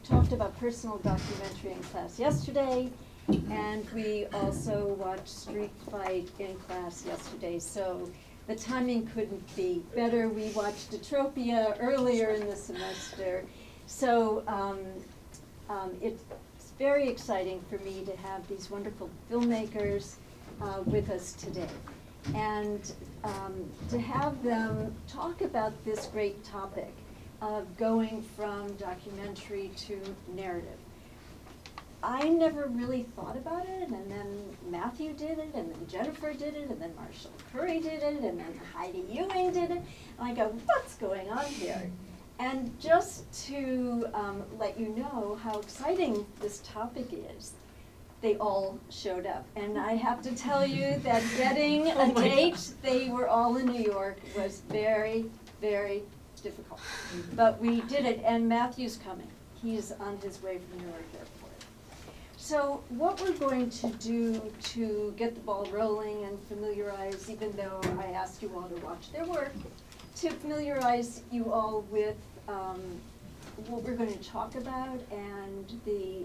talked about personal documentary in class yesterday, and we also watched Street Fight in class yesterday. So the timing couldn't be better. We watched Atropia earlier in the semester. So it's very exciting for me to have these wonderful filmmakers with us today. And to have them talk about this great topic of going from documentary to narrative. I never really thought about it, and then Matthew did it, and then Jennifer did it, and then Marshall Curry did it, and then Heidi Ewing did it. And I go, what's going on here? And just to let you know how exciting this topic is, they all showed up. And I have to tell you that getting a date, they were all in New York, was very, very difficult. But we did it, and Matthew's coming. He's on his way from Newark Airport. So what we're going to do to get the ball rolling and familiarize, even though I asked you all to watch their work, to familiarize you all with what we're going to talk about and the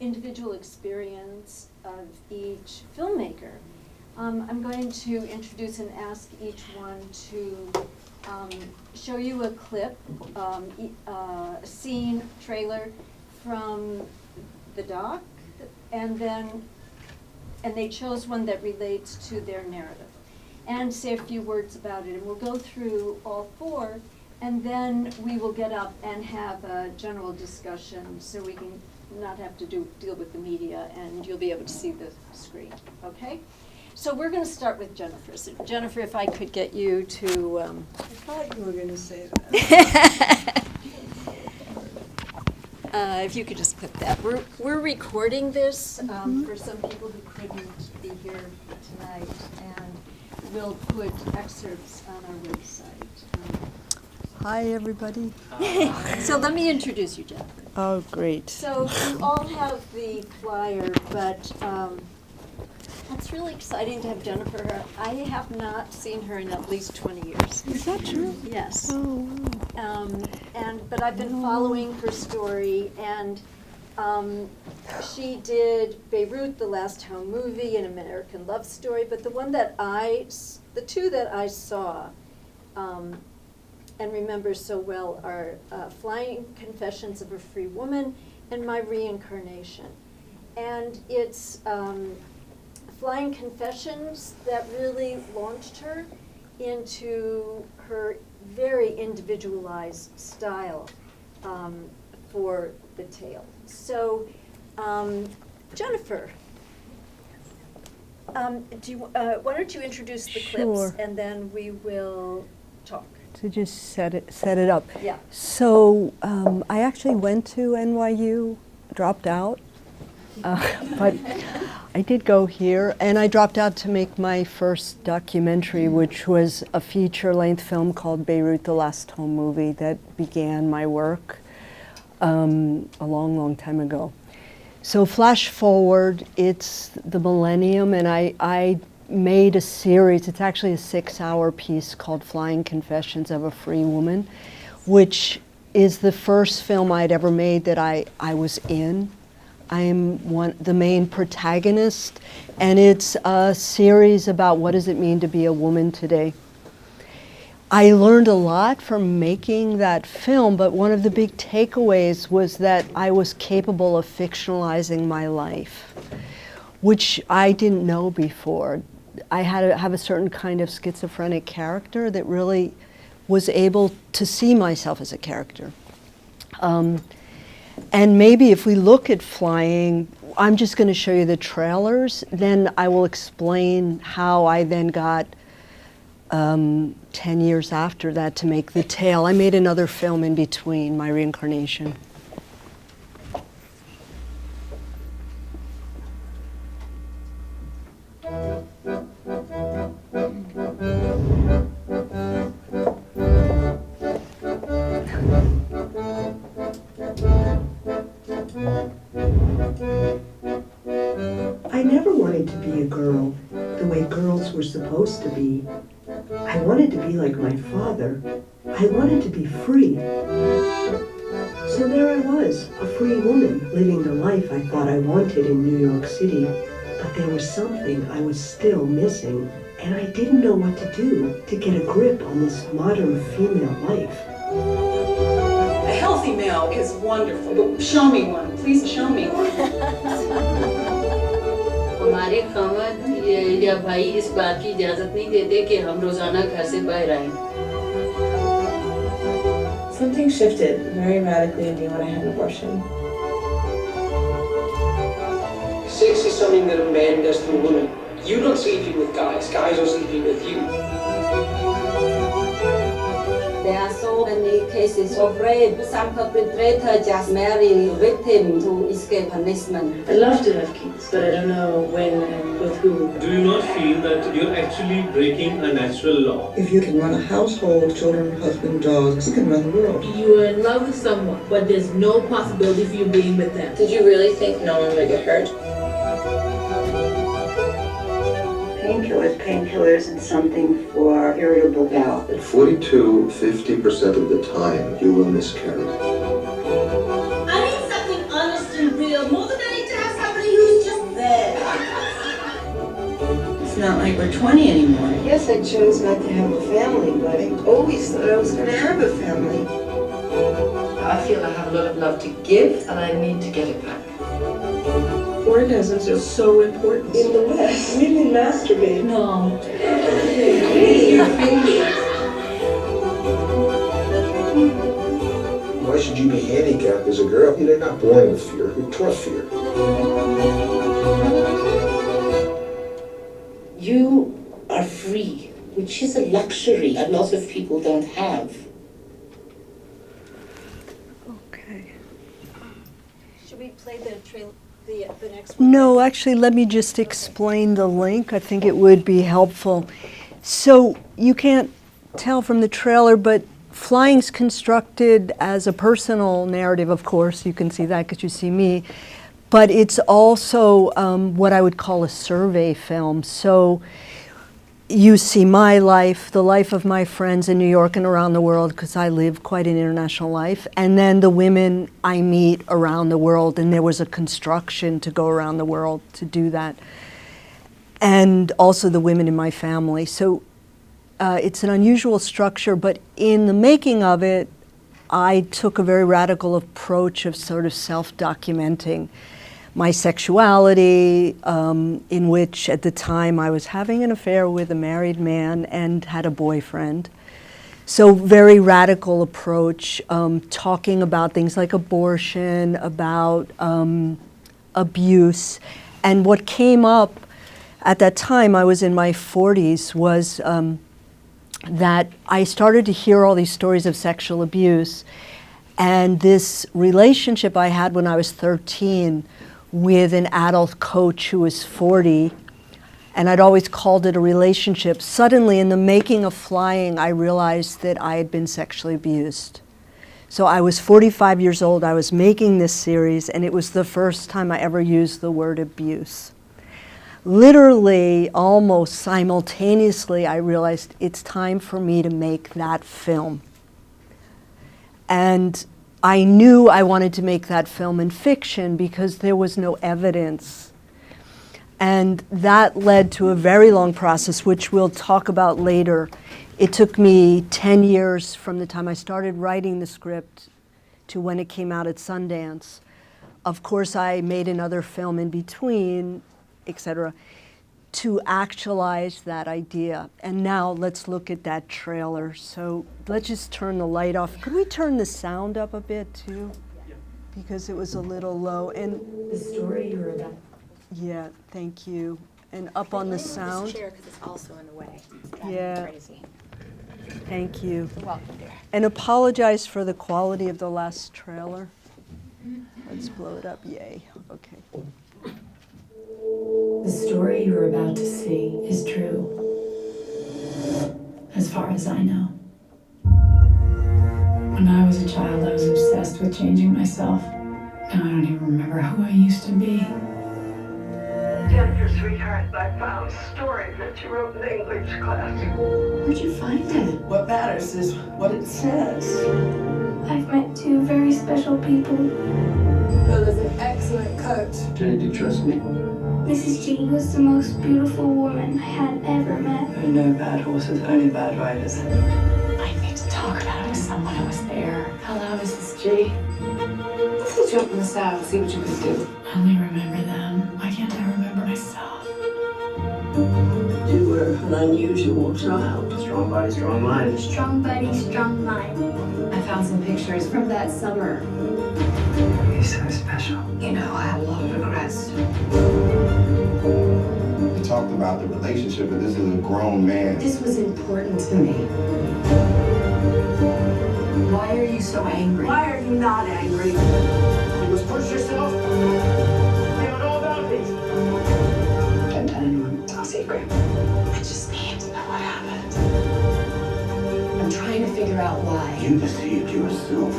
individual experience of each filmmaker. I'm going to introduce and ask each one to show you a clip, a scene, trailer from the doc, and they chose one that relates to their narrative, and say a few words about it. And we'll go through all four, and then we will get up and have a general discussion so we can not have to deal with the media, and you'll be able to see the screen, okay? So we're going to start with Jennifer. So Jennifer, if I could get you to... I thought you were going to say that. If you could just clip that. We're recording this for some people who couldn't be here tonight, and we'll put excerpts on our website. Hi, everybody. So let me introduce you, Jennifer. Oh, great. So you all have the flyer, but it's really exciting to have Jennifer. I have not seen her in at least 20 years. Is that true? Yes. Oh, But I've been following her story, and she did Beirut, The Last Home Movie, An American Love Story, but the two that I saw and remember so well are Flying Confessions of a Free Woman and My Reincarnation. And it's Flying Confessions that really launched her into her very individualized style for the tale. So, Jennifer, why don't you introduce the clips, Sure. and then we will talk. to just set it up. Yeah. So I actually went to NYU, dropped out, but I did go here, and I dropped out to make my first documentary, which was a feature-length film called Beirut, The Last Home Movie, that began my work a long, long time ago. So flash forward, it's the millennium, and I made a series. It's actually a 6-hour piece called Flying Confessions of a Free Woman, which is the first film I'd ever made that I was in. I'm the main protagonist, and it's a series about what does it mean to be a woman today. I learned a lot from making that film, but one of the big takeaways was that I was capable of fictionalizing my life, which I didn't know before. I had to have a certain kind of schizophrenic character that really was able to see myself as a character. And maybe if we look at Flying, I'm just going to show you the trailers, then I will explain how I then got 10 years after that to make the tale. I made another film in between, My Reincarnation. I never wanted to be a girl the way girls were supposed to be. I wanted to be like my father. I wanted to be free. So So there I was, a free woman, living the life I thought I wanted in New York City. But there was something I was still missing, and I didn't know what to do to get a grip on this modern female life. A healthy male is wonderful, but show me one. Please show me one. हमारे खमद या भाई इस बात की इजाजत नहीं देते कि हम रोजाना घर से बाहर आएं। Something shifted very radically in me when I had an abortion. Sex is something that a man does to a woman. You're not sleeping with guys. Guys are sleeping with you. There are so many cases of rape. Some perpetrators just marry victims to escape punishment. I'd love to have kids, but I don't know when and with who. Do you not feel that you're actually breaking a natural law? If you can run a household, children, husband, dogs, you can run the world. You are in love with someone, but there's no possibility for you being with them. Did you really think no one would get hurt? Painkillers, and something for irritable bowel. At 42, 50% of the time, you will miscarry. I need something honest and real, more than I need to have somebody who's just there. It's not like we're 20 anymore. Yes, I chose not to have a family, but I always thought I was going to have a family. I feel I have a lot of love to give, and I need to get it back. Orgasms are so important. In the West, women masturbate. No. Why should you be handicapped as a girl? You're not born with fear, you're taught fear. You are free, which is a luxury a lot of people don't have. Okay. Should we play the next one? No, actually, let me just explain the link. I think it would be helpful. So you can't tell from the trailer, but flying's constructed as a personal narrative, of course. You can see that because you see me. But it's also what I would call a survey film. So you see my life, the life of my friends in New York and around the world, because I live quite an international life, and then the women I meet around the world, and there was a construction to go around the world to do that, and also the women in my family. So it's an unusual structure, but in the making of it, I took a very radical approach of sort of self-documenting my sexuality, in which at the time I was having an affair with a married man and had a boyfriend. So very radical approach, talking about things like abortion, about abuse. And what came up at that time, I was in my 40s, was that I started to hear all these stories of sexual abuse. And this relationship I had when I was 13 with an adult coach who was 40, and I'd always called it a relationship. Suddenly, in the making of Flying, I realized that I had been sexually abused. So I was 45 years old, I was making this series, and it was the first time I ever used the word abuse. Literally, almost simultaneously, I realized it's time for me to make that film. And I knew I wanted to make that film in fiction because there was no evidence. And that led to a very long process, which we'll talk about later. It took me 10 years from the time I started writing the script to when it came out at Sundance. Of course, I made another film in between, etc., to actualize that idea. And now let's look at that trailer. So let's just turn the light off. Could we turn the sound up a bit too? Because it was a little low. And The story you're about. yeah, thank you. And up on the sound. This chair, because it's also in the way. It's driving Yeah. me crazy. Thank you. You're welcome, dear. And apologize for the quality of the last trailer. Let's blow it up. Yay. Okay. The story you're about to see is true, as far as I know. When I was a child, I was obsessed with changing myself. Now I don't even remember who I used to be. Jennifer, sweetheart, I found a story that you wrote in English class. Where'd you find it? What matters is what it says. I've met two very special people. Bill is an excellent coach. Jenny, do you trust me? Mrs. G was the most beautiful woman I had ever met. There are no bad horses, only bad riders. I need to talk about it with someone who was there. Hello, Mrs. G. Let's jump in the saddle, see what you can do. I only remember them. Why can't I remember myself? You were an unusual child. Strong body, strong mind. Strong body, strong mind. I found some pictures from that summer. You're so special. You know, I have a lot of regrets. We talked about the relationship, but this is a grown man. This was important to me. Why are you so angry? Why are you not angry? You must push yourself. Beyond all boundaries. Don't tell anyone. It's our secret. I just need to know what happened. I'm trying to figure out why. You deceived yourself.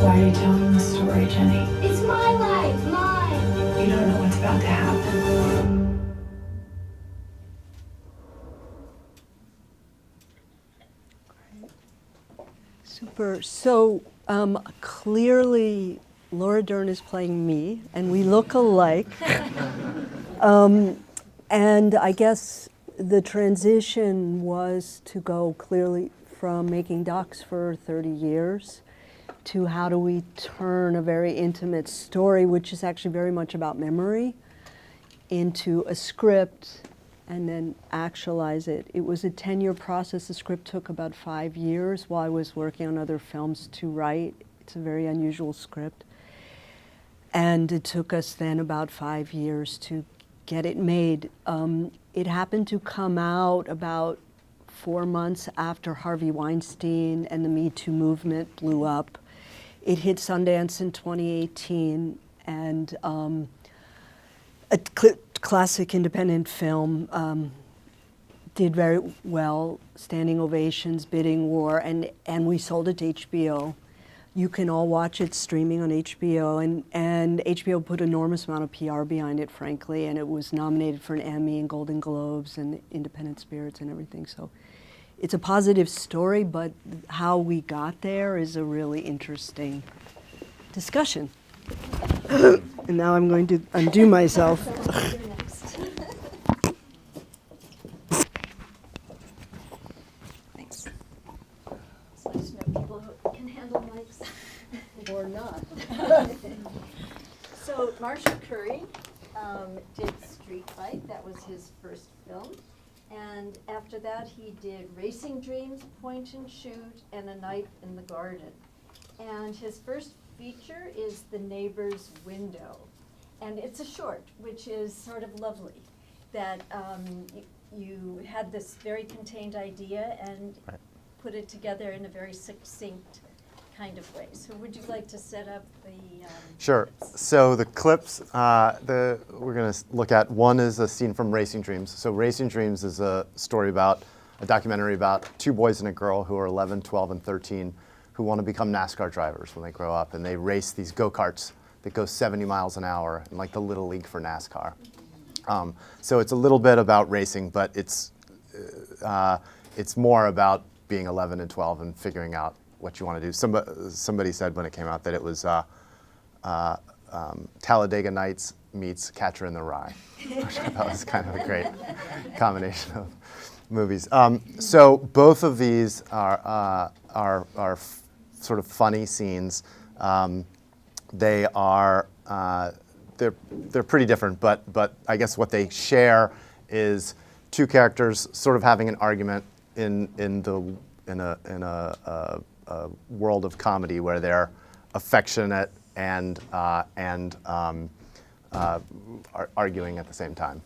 Why are you telling this story, Jenny? It's my life, mine. You don't know what's about to happen. Super. So clearly, Laura Dern is playing me, and we look alike. And I guess the transition was to go clearly from making docs for 30 years to how do we turn a very intimate story, which is actually very much about memory, into a script and then actualize it. It was a 10-year process. The script took about 5 years while I was working on other films to write. It's a very unusual script. And it took us then about 5 years to get it made. It happened to come out about 4 months after Harvey Weinstein and the Me Too movement blew up. It hit Sundance in 2018, and a classic independent film, did very well, standing ovations, bidding war, and we sold it to HBO. You can all watch it streaming on HBO, and HBO put an enormous amount of PR behind it, frankly, and it was nominated for an Emmy and Golden Globes and Independent Spirits and everything. So it's a positive story, but how we got there is a really interesting discussion. And now I'm going to undo myself. Thanks. It's nice to know people who can handle mics. Or not. So Marshall Curry did Street Fight. That was his first film. And after that, he did Racing Dreams, Point and Shoot, and A Night in the Garden. And his first feature is The Neighbor's Window. And it's a short, which is sort of lovely, that you had this very contained idea and put it together in a very succinct kind of way. So would you like to set up the Sure. So the clips, we're going to look at, one is a scene from Racing Dreams. So Racing Dreams is a story about, a documentary about two boys and a girl who are 11, 12, and 13 who want to become NASCAR drivers when they grow up, and they race these go-karts that go 70 miles an hour in like the Little League for NASCAR. So it's a little bit about racing, but it's more about being 11 and 12 and figuring out what you want to do. Somebody said when it came out that it was Talladega Nights meets Catcher in the Rye, which I thought was kind of a great combination of movies. So both of these are sort of funny scenes. They are they're pretty different, but I guess what they share is two characters sort of having an argument in a world of comedy where they're affectionate and arguing at the same time.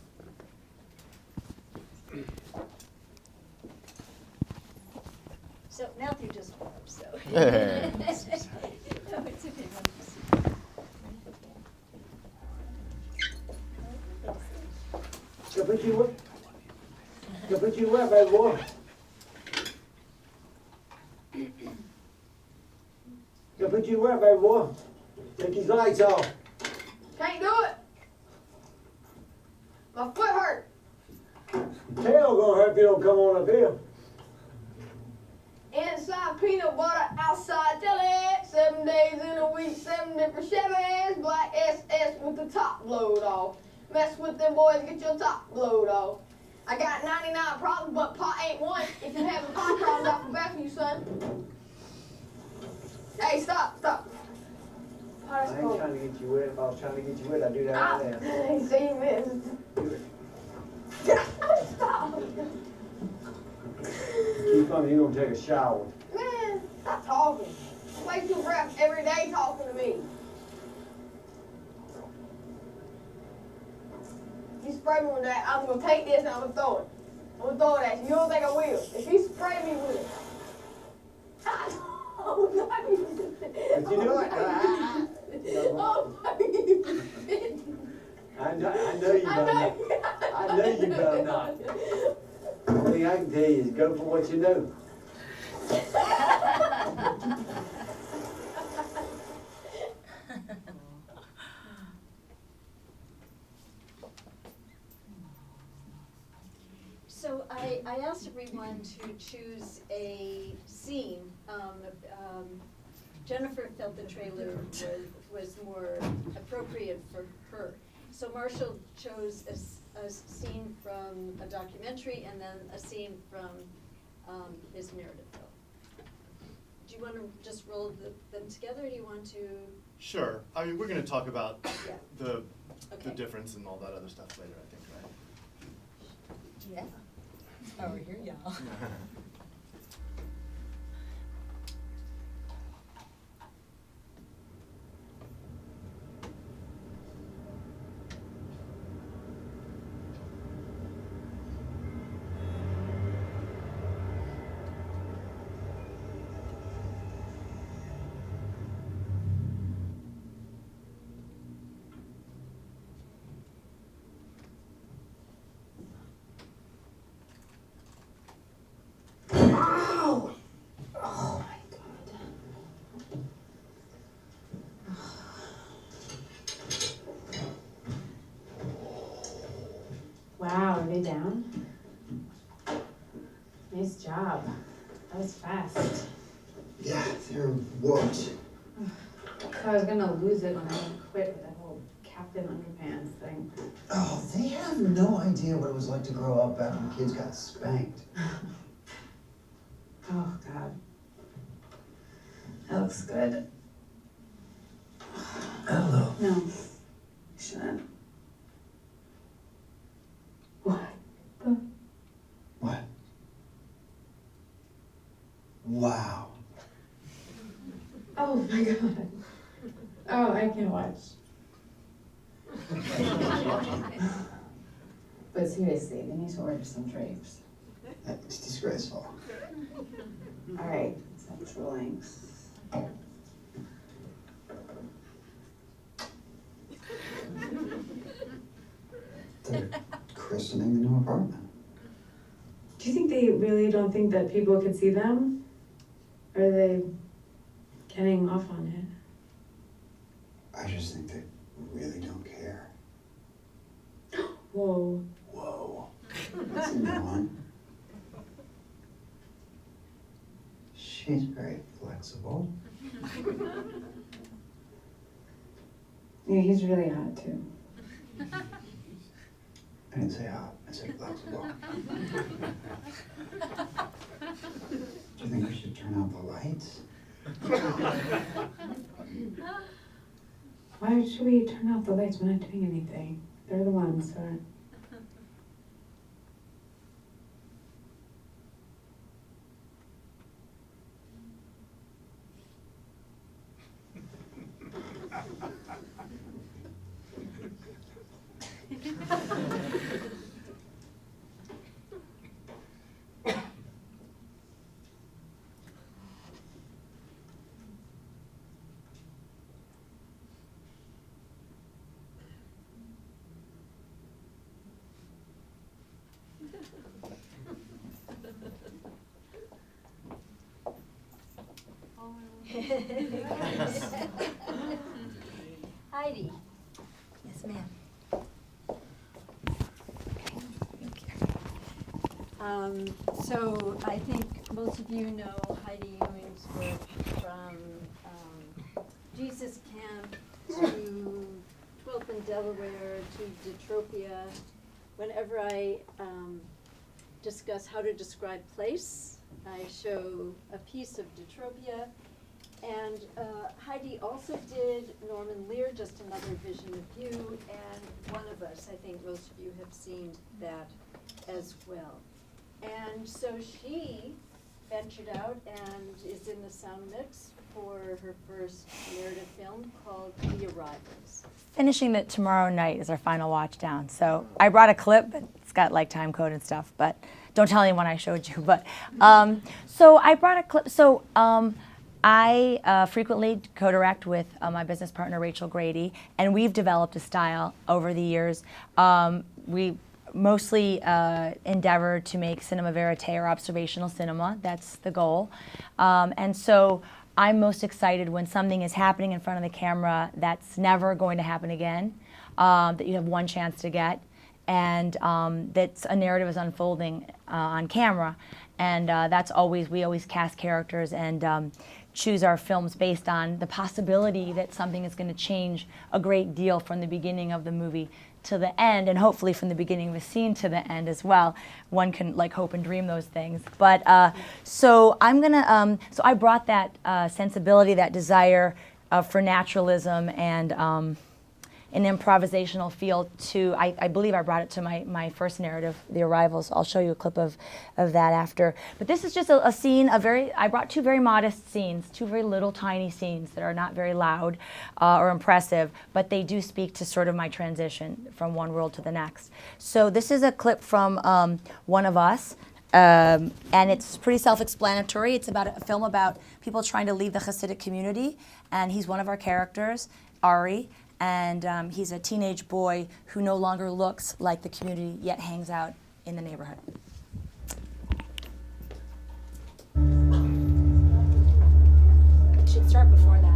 So Matthew just warmed, so. Hey. No, it's okay. Kapag you were by war. Kapag you were by war. Take his lights off. Can't do it. My foot hurt. Tail gonna hurt if you don't come on up here. Inside peanut butter, outside jelly. 7 days in a week, 7 different Chevys. Black SS with the top blowed off. Mess with them boys, get your top blowed off. I got 99 problems, but pot ain't one. If you having pot problems, I feel bad for you, son. Hey, stop. I ain't trying to get you wet. If I was trying to get you wet, I'd do that right now. See you, man. Stop. Keep on, you're gonna take a shower. Man, stop talking. Waste your breath every day talking to me. If you spray me with that, I'm gonna take this and I'm gonna throw it. I'm gonna throw it at you. You don't think I will? If you spray me with it. Oh, no. But you know what? I know you better not. I know you better not. The only thing I can tell you is go for what you know. So I asked everyone to choose a scene. Jennifer felt the trailer was more appropriate for her. So Marshall chose a scene from a documentary and then a scene from his narrative film. Do you want to just roll them together, or do you want to? Sure. I mean, we're going to talk about the Okay. difference and all that other stuff later, I think, right? Yeah. That's why we're here, y'all. Wow, are they down? Nice job. That was fast. Yeah, they're whooped. So I was gonna lose it when I quit with that whole Captain Underpants thing. Oh, they have no idea what it was like to grow up back when kids got spanked. Oh, God. That looks good. Hello. No, you shouldn't. What the? What? Wow. Oh my God. Oh, I can't watch. But seriously, they need to order some drapes. It's disgraceful. All right, stop trolling. They're christening the new apartment. Do you think they really don't think that people could see them? Or are they getting off on it? I just think they really don't care. Whoa. Whoa. That's a new one. She's very flexible. Yeah, he's really hot too. I didn't say hot, I said flexible. Do you think we should turn out the lights? Why should we turn off the lights? We're not doing anything. They're the ones who are. Heidi. Yes, ma'am. So I think most of you know Heidi work from Jesus Camp to 12th and Delaware to Detropia. Whenever I discuss how to describe place, I show a piece of Detropia. And Heidi also did Norman Lear, Just Another Vision of You, and One of Us. I think most of you have seen that as well. And so she ventured out and is in the sound mix for her first narrative film called The Arrivals. Finishing it tomorrow night is our final watch down. So I brought a clip, but it's got like time code and stuff, but don't tell anyone I showed you. But so I brought a clip. So I frequently co-direct with my business partner, Rachel Grady, and we've developed a style over the years. We mostly endeavor to make cinema verite or observational cinema. That's the goal. And so I'm most excited when something is happening in front of the camera that's never going to happen again, that you have one chance to get, and that a narrative is unfolding on camera. And that's always, we always cast characters and choose our films based on the possibility that something is going to change a great deal from the beginning of the movie to the end, and hopefully from the beginning of the scene to the end as well. One can like hope and dream those things. But so I'm gonna, so I brought that sensibility, that desire for naturalism and an improvisational feel to, I believe I brought it to my first narrative, The Arrivals. I'll show you a clip of that after. But this is just a scene, I brought two very modest scenes, two very little tiny scenes that are not very loud or impressive, but they do speak to sort of my transition from one world to the next. So this is a clip from One of Us. And it's pretty self-explanatory. It's about a film about people trying to leave the Hasidic community, and he's one of our characters, Ari. And he's a teenage boy who no longer looks like the community, yet hangs out in the neighborhood. It should start before that.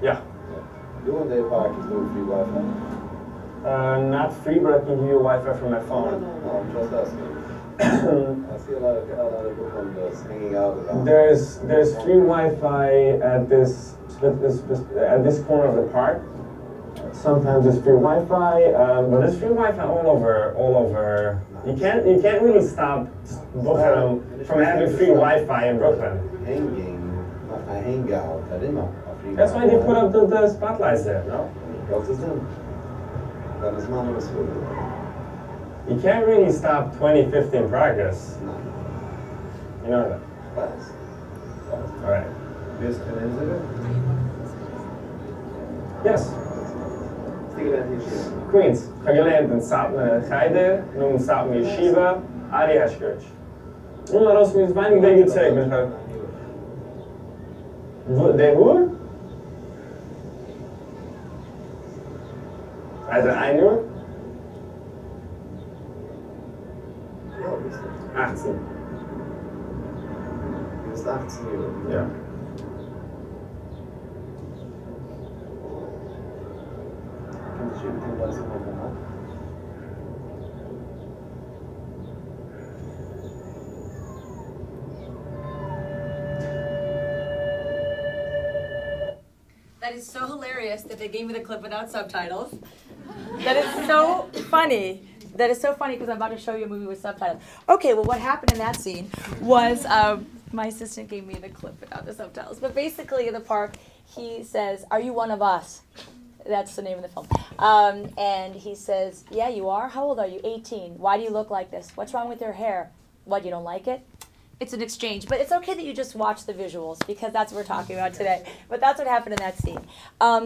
Yeah. Ja. Doe they park is no free Wi-Fi? Not free, but I can give you Wi-Fi from my phone. No, I'm just asking. I see a lot of people from this hanging out around. There's free Wi-Fi at this corner of the park. Sometimes there's free Wi-Fi, but there's free Wi-Fi all over. You can't really stop Brooklyn from having free Wi-Fi in Brooklyn. Hangout, That's why they put up the spotlights there, no? You can't really stop 2015 progress. You know that? All right. Yes. Queens. Geland in Satme Heide, nun Satme Yeshiva, Ali Ashkirch. Nun lass mich weinig Wege zeigen. Der Uhr? Also 1 Uhr? 18. Bis 18 Uhr. Ja. That is so hilarious that they gave me the clip without subtitles. That is so funny. That is so funny because I'm about to show you a movie with subtitles. Okay, well, what happened in that scene was my assistant gave me the clip without the subtitles. But basically, in the park, he says, "Are you one of us?" That's the name of the film. And he says, "Yeah, you are. How old are you? 18. Why do you look like this? What's wrong with your hair? What, you don't like it?" It's an exchange, but it's okay that you just watch the visuals because that's what we're talking about today. But that's what happened in that scene.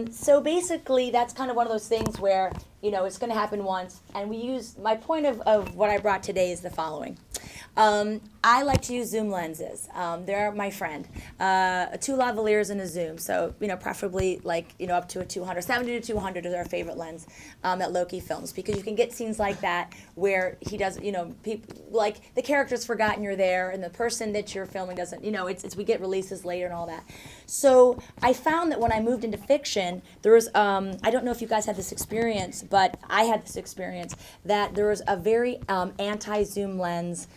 So basically, that's kind of one of those things where, it's going to happen once. And we use, my point of what I brought today is the following. I like to use zoom lenses. They're my friend. Two lavaliers and a zoom. So, preferably up to a 200, 70 to 200 is our favorite lens at Loki Films, because you can get scenes like that where he does, people, like the character's forgotten you're there and the person that you're filming doesn't, we get releases later and all that. So I found that when I moved into fiction, there was, I don't know if you guys had this experience, but I had this experience that there was a very anti-zoom lens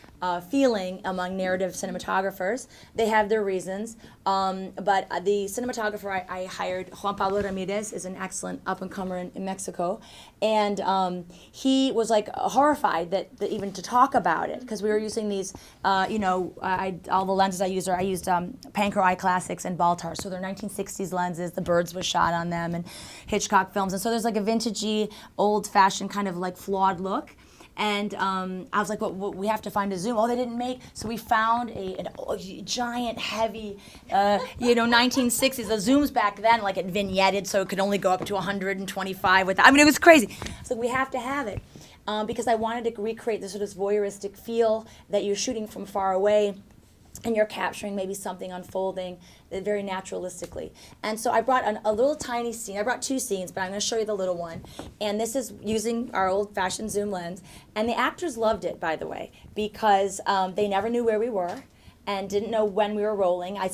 feeling among narrative cinematographers. They have their reasons, but the cinematographer I hired, Juan Pablo Ramirez, is an excellent up-and-comer in Mexico, and he was like horrified that even to talk about it, because we were using these, all the lenses I used Panker Eye Classics and Baltar, so they're 1960s lenses. The Birds was shot on them, and Hitchcock films, and so there's like a vintagey, old-fashioned kind of like flawed look. And I was like, well, we have to find a zoom. Oh, they didn't make. So we found a giant, heavy, 1960s. The zooms back then, like it vignetted, so it could only go up to 125. It was crazy. So we have to have it because I wanted to recreate this sort of voyeuristic feel that you're shooting from far away, and you're capturing maybe something unfolding very naturalistically. And so I brought a little tiny scene. I brought two scenes, but I'm going to show you the little one. And this is using our old-fashioned zoom lens. And the actors loved it, by the way, because they never knew where we were and didn't know when we were rolling. I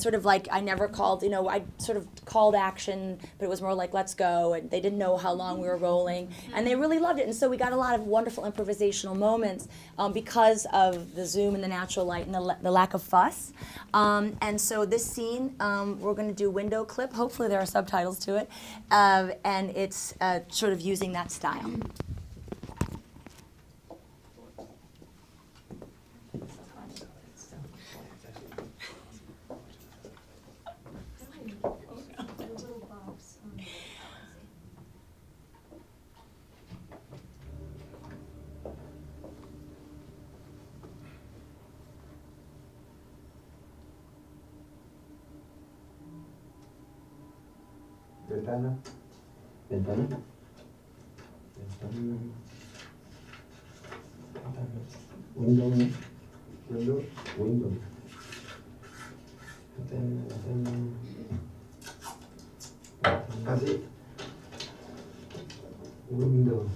never called, I sort of called action, but it was more like, let's go, and they didn't know how long we were rolling, and they really loved it. And so we got a lot of wonderful improvisational moments because of the zoom and the natural light and the lack of fuss. And so this scene, we're gonna do window clip. Hopefully there are subtitles to it, and it's sort of using that style. Ventana. Ventana. Window. Window. Window. Ventana. Así. Window.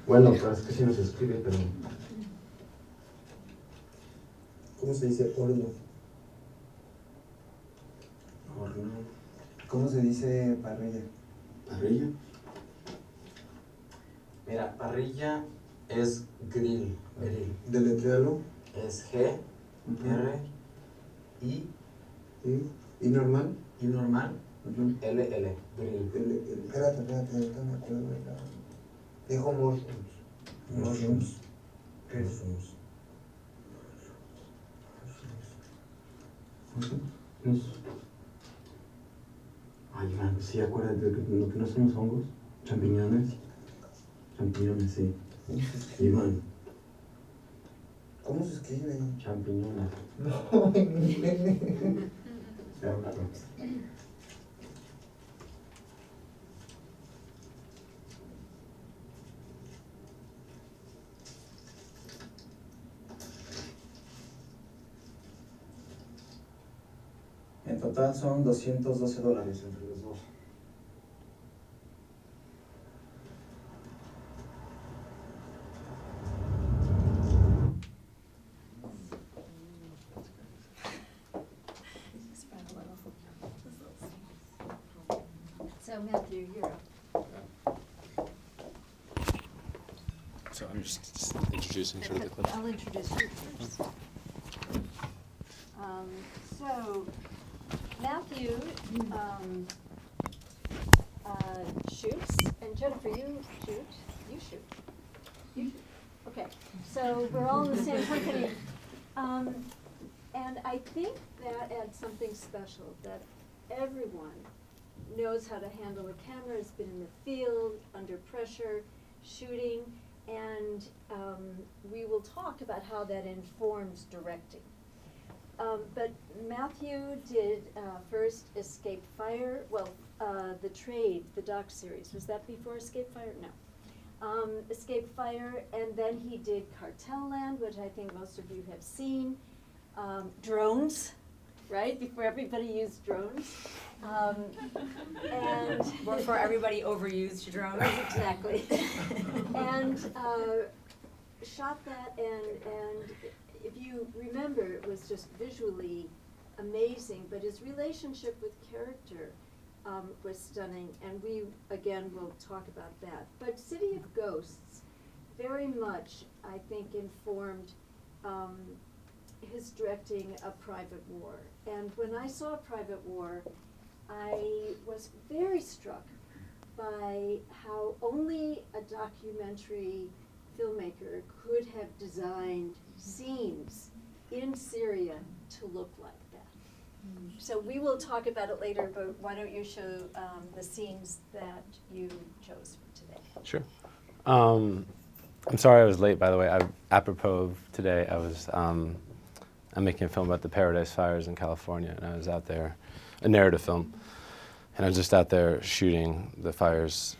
Bueno, pero es que sí no se escribe, pero... ¿Cómo se dice horno? Horno. ¿Cómo se dice parrilla? ¿Parrilla? Mira, parrilla es grill. Grill. Deletréalo. Es G, R, I. ¿Y normal? I normal. L, L. Grill. Espérate. Dijo mushrooms. Mushrooms. ¿Qué es? Ay, Iván, sí, acuérdate de que no somos hongos. Champiñones. Champiñones, sí. Iván. ¿Cómo se escribe? Champiñones. No, en inglés. En total son $212 entre los dos. So Matthew, you're up. So I'm just introducing sort of the clip. I'll introduce you first. So Matthew shoots, and Jennifer, you shoot. You shoot. Okay, so we're all in the same company. And I think that adds something special, that everyone knows how to handle a camera, has been in the field, under pressure, shooting, and we will talk about how that informs directing. But Matthew did first Escape Fire, the Trade, the doc series. Was that before Escape Fire? No. Escape Fire, and then he did Cartel Land, which I think most of you have seen. Drones, right? Before everybody used drones. And Before everybody overused drones. Exactly. And shot that, and if you remember, it was just visually amazing, but his relationship with character was stunning, and we, again, will talk about that. But City of Ghosts very much, I think, informed his directing A Private War. And when I saw A Private War, I was very struck by how only a documentary filmmaker could have designed scenes in Syria to look like that. So we will talk about it later, but why don't you show the scenes that you chose for today? Sure. I'm sorry I was late, by the way. Apropos of today, I'm making a film about the Paradise Fires in California, and I was out there, a narrative film, and I was just out there shooting the fires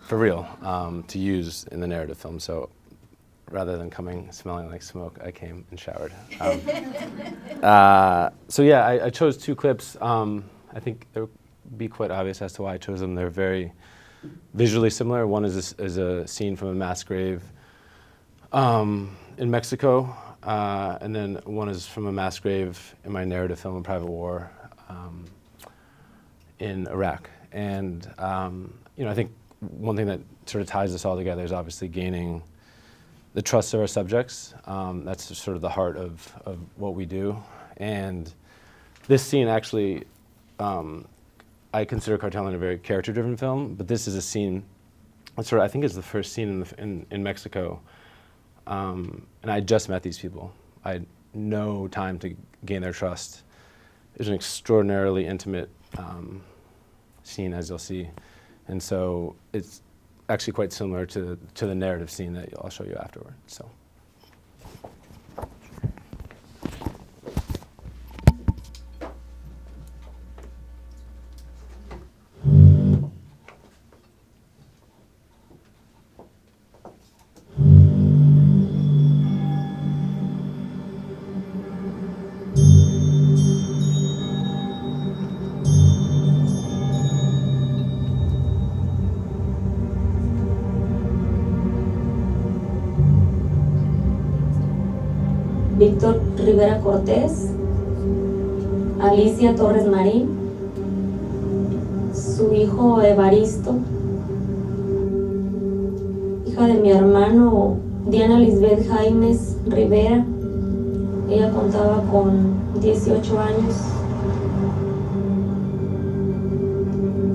for real to use in the narrative film. So rather than coming smelling like smoke, I came and showered. So yeah, I chose two clips. I think they'll be quite obvious as to why I chose them. They're very visually similar. One is a scene from a mass grave in Mexico, and then one is from a mass grave in my narrative film, A Private War, in Iraq. And I think one thing that sort of ties us all together is obviously gaining the trust of our subjects. That's sort of the heart of what we do. And this scene actually, I consider Cartel Land a very character-driven film, but this is a scene that sort of, I think, is the first scene in Mexico. And I just met these people. I had no time to gain their trust. It was an extraordinarily intimate scene, as you'll see. And so it's actually quite similar to the narrative scene that I'll show you afterward. So. Víctor Rivera Cortés, Alicia Torres Marín, su hijo Evaristo, hija de mi hermano Diana Lisbeth Jaimes Rivera. Ella contaba con 18 años.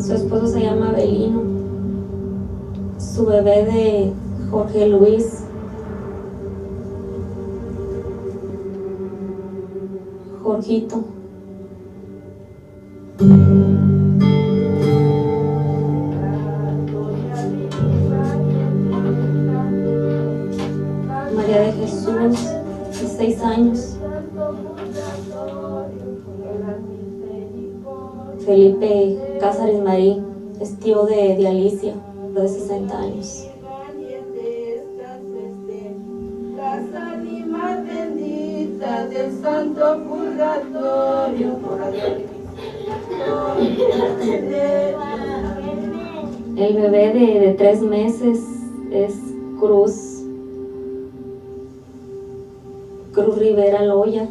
Su esposo se llama Belino. Su bebé de Jorge Luis. Jorgito. María de Jesús, de 6 años. Felipe Cázares Marí, es tío de Alicia, de 60 años. Del santo purgatorio por el bebé de 3 meses es Cruz Rivera Loya.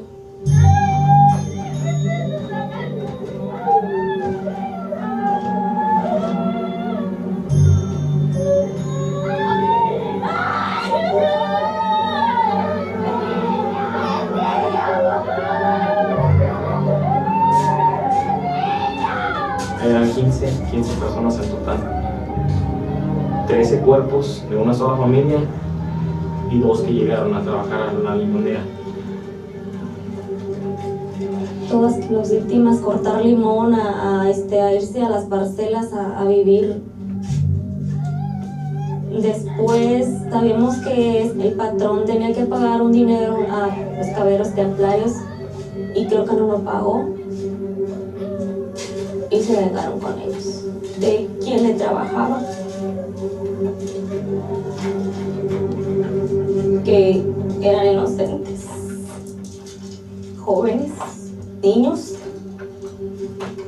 Eran 15 personas en total. 13 cuerpos de una sola familia y 2 que llegaron a trabajar a la limonera. Todas las víctimas cortar limón, a irse a las parcelas a vivir. Después sabíamos que el patrón tenía que pagar un dinero a los caballeros templarios y creo que no lo pagó. Y se vengaron con ellos, de quien le trabajaba. que eran inocentes, jóvenes, niños,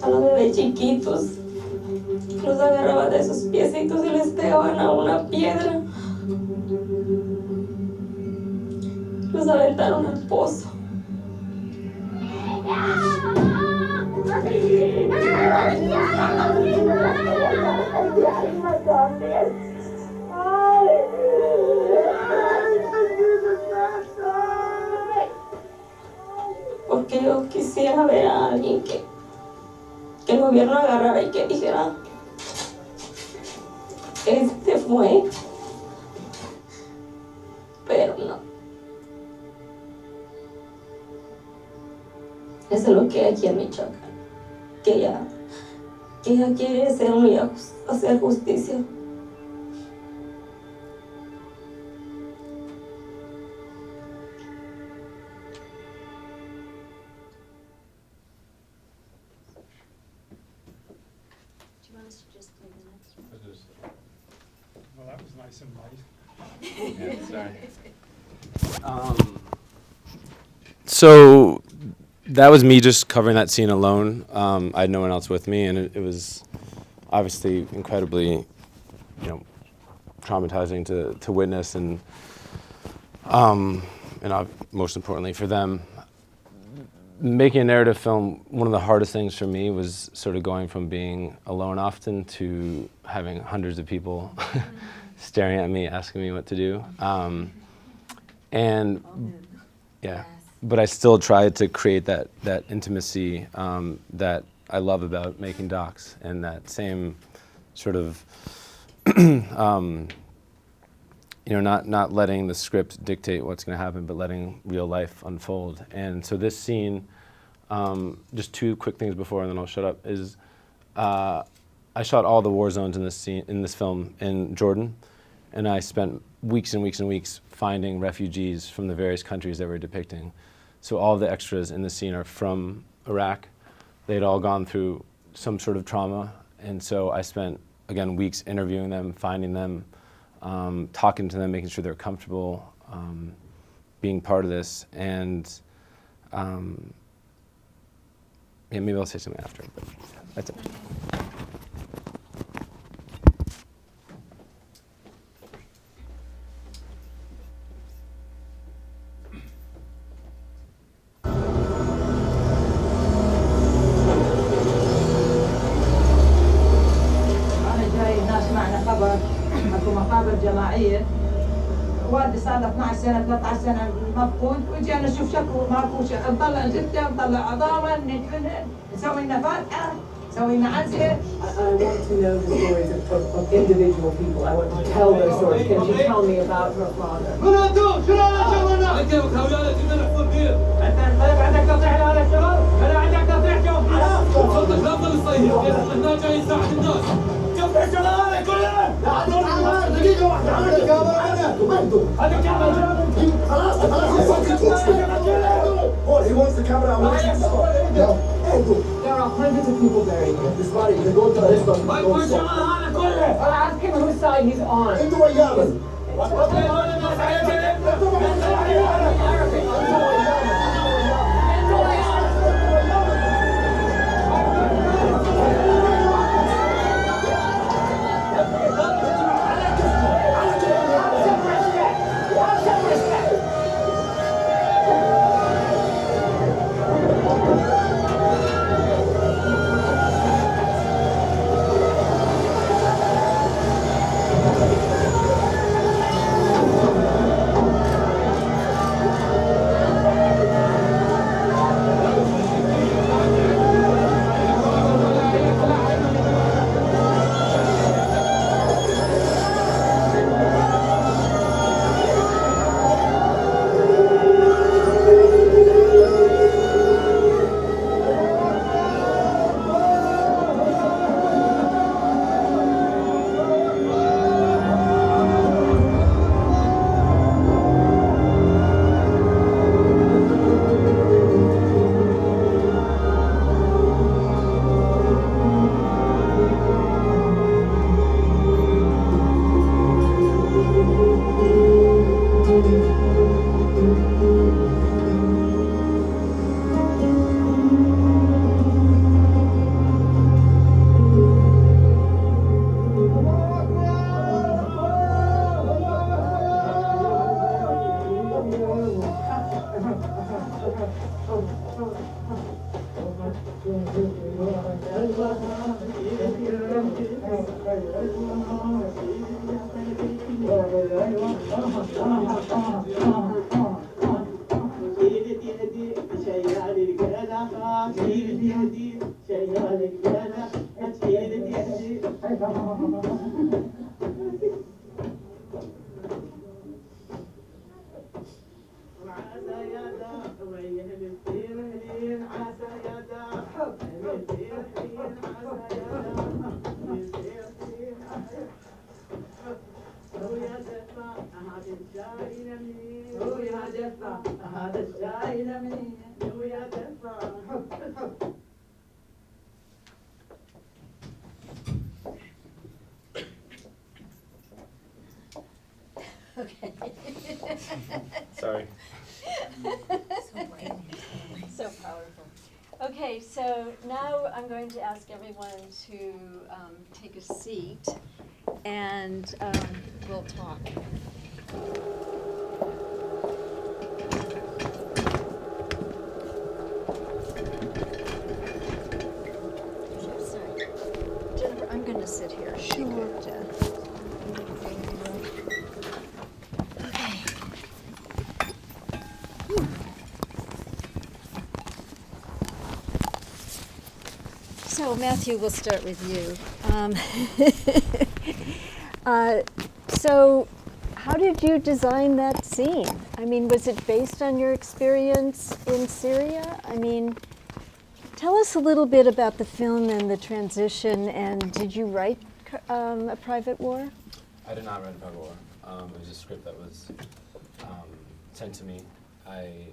a los bebés chiquitos, los agarraban de sus piecitos y les pegaban a una piedra, los aventaron al pozo. Porque yo quisiera ver a alguien que el gobierno agarrara y que dijera, este fue, pero no. Eso es lo que hay aquí en Michoacán, que ella quiere hacer justicia. Do you want us to just play the next one? Well, that was nice and light. Yeah, sorry. So that was me just covering that scene alone. I had no one else with me, and it was obviously incredibly, traumatizing to witness, and most importantly for them. Making a narrative film, one of the hardest things for me was sort of going from being alone often to having hundreds of people staring at me, asking me what to do. But I still tried to create that intimacy that I love about making docs, and that same sort of, not letting the script dictate what's going to happen, but letting real life unfold. And so this scene, just two quick things before, and then I'll shut up, is I shot all the war zones in this film in Jordan, and I spent weeks and weeks and weeks finding refugees from the various countries that we're depicting. So all the extras in the scene are from Iraq. They'd all gone through some sort of trauma, and so I spent, again, weeks interviewing them, finding them, talking to them, making sure they're comfortable being part of this. And maybe I'll say something after, but that's it. جماعية والدي صار له 12 سنة 13 سنة مفقود، وجينا نشوف شكله ماكو شيء، نطلع زبدة نطلع عظامة ندفن نسوي لنا فاتحة نسوي لنا عزة. I want to know the stories of individual people. I want to tell those stories. Can you tell me about her father? من انتم؟ شنو انا شغلنا؟ انت وخولاتك كنا نحفظ بيه. انت عندك تطيح على الشغل؟ ولا عندك تطيح جوب حرام؟ صدق لا تظل تصيح، هنا جاي يساعد الناس. جنب الشغلانة كلها! لا دقيقة واحدة، عندك كاميرا هنا، وين هذه كاميرا خلاص He wants the camera. No. There are hundreds of people buried here. This body, you go to this one. Ask him whose side he's on. Into a yellow. Okay. Sorry. So powerful. Okay, so now I'm going to ask everyone to take a seat, and we'll talk. Sorry. Jennifer, I'm going to sit here. Sure. Okay. So Matthew, we'll start with you. So how did you design that scene? I mean, was it based on your experience in Syria? I mean, tell us a little bit about the film and the transition, and did you write A Private War? I did not write A Private War. It was a script that was sent to me. I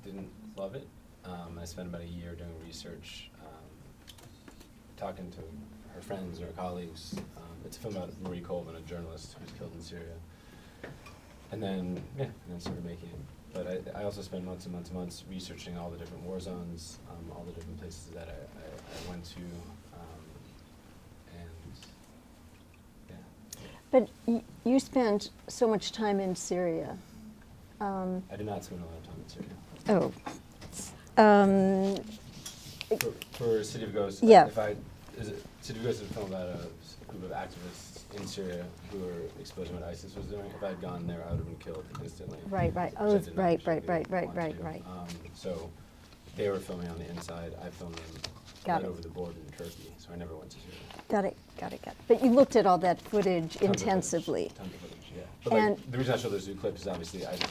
didn't love it. I spent about a year doing research, talking to her friends or colleagues. It's a film about Marie Colvin, a journalist who was killed in Syria. And then started making it. But I also spent months and months and months researching all the different war zones, all the different places that I went to, But you spent so much time in Syria. I did not spend a lot of time in Syria. For City of Ghosts, yeah. City of Ghosts is a film about a group of activists in Syria who were exposing what ISIS was doing. If I had gone there, I would have been killed instantly. Right. Oh, right. So they were filming on the inside. I filmed them over the border in Turkey, so I never went to Syria. Got it. But you looked at all that footage intensively. Tons of footage, yeah. But the reason I show those two clips is obviously I'd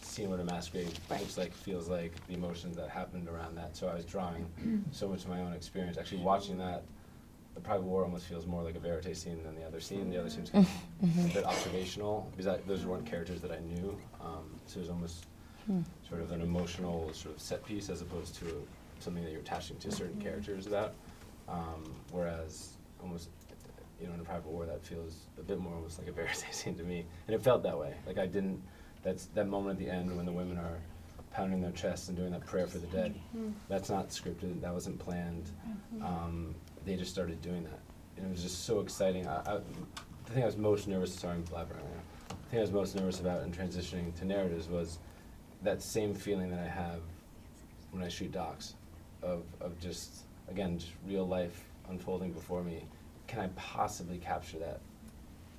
seen what a mass grave looks like, feels like, the emotions that happened around that. So I was drawing so much of my own experience. Actually watching that, The Private War almost feels more like a verite scene than the other scene. The other scene's kind of a bit observational, because those weren't characters that I knew. So it was almost sort of an emotional sort of set piece as opposed to something that you're attaching to certain characters about. Whereas almost, in A Private War, that feels a bit more almost like a verite scene to me. And it felt that way. Like that's that moment at the end when the women are pounding their chests and doing that prayer for the dead. That's not scripted, that wasn't planned. They just started doing that. And it was just so exciting. The thing I was most nervous, sorry I'm blabbering right now. The thing I was most nervous about in transitioning to narratives was that same feeling that I have when I shoot docs of just, again, just real life unfolding before me. Can I possibly capture that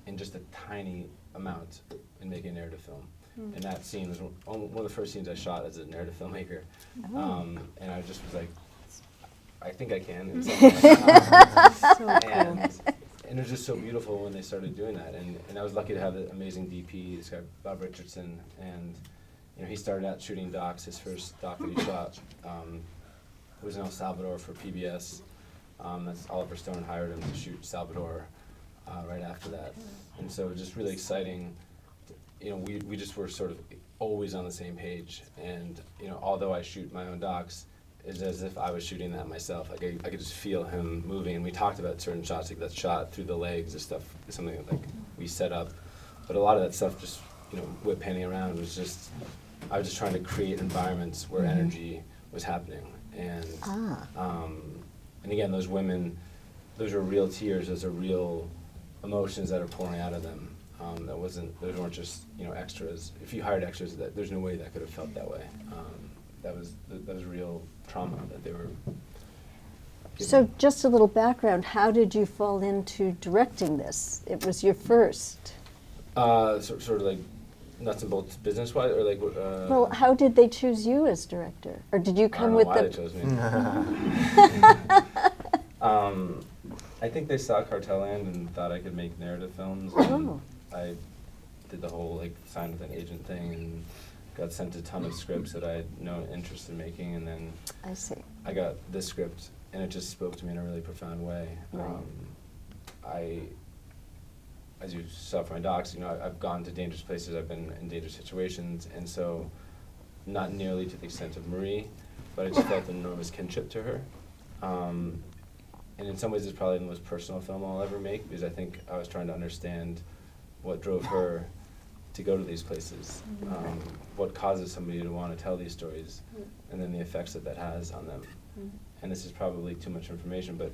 in just a tiny amount in making a narrative film? And that scene was one of the first scenes I shot as a narrative filmmaker. And I just was like, I think I can. And it was just so beautiful when they started doing that. And I was lucky to have an amazing DP, this guy, Bob Richardson. And he started out shooting docs. His first doc that he shot was in El Salvador for PBS. That's Oliver Stone hired him to shoot Salvador right after that. And so it was just really exciting. We just were sort of always on the same page. And although I shoot my own docs, it's as if I was shooting that myself. Like I could just feel him moving. And we talked about certain shots, like that shot through the legs and stuff, something that we set up. But a lot of that stuff just, whip panning around was just, I was just trying to create environments where energy was happening. And and again, those women, those are real tears. Those are real emotions that are pouring out of them. Those weren't just extras. If you hired extras, there's no way that could have felt that way. That was real trauma that they were So just a little background, how did you fall into directing this? It was your first. Sort of like nuts and bolts business-wise, or like. Well, how did they choose you as director? Or did you come with I don't the... know why they chose me. I think they saw Cartelland and thought I could make narrative films. Oh. I did the whole like sign with an agent thing and got sent a ton of scripts that I had no interest in making, and then I see. I got this script and it just spoke to me in a really profound way. Right. As you saw from my docs, I've gone to dangerous places, I've been in dangerous situations, and so not nearly to the extent of Marie, but I just felt an enormous kinship to her. And in some ways it's probably the most personal film I'll ever make, because I think I was trying to understand what drove her to go to these places, what causes somebody to want to tell these stories, and then the effects that has on them. And this is probably too much information, but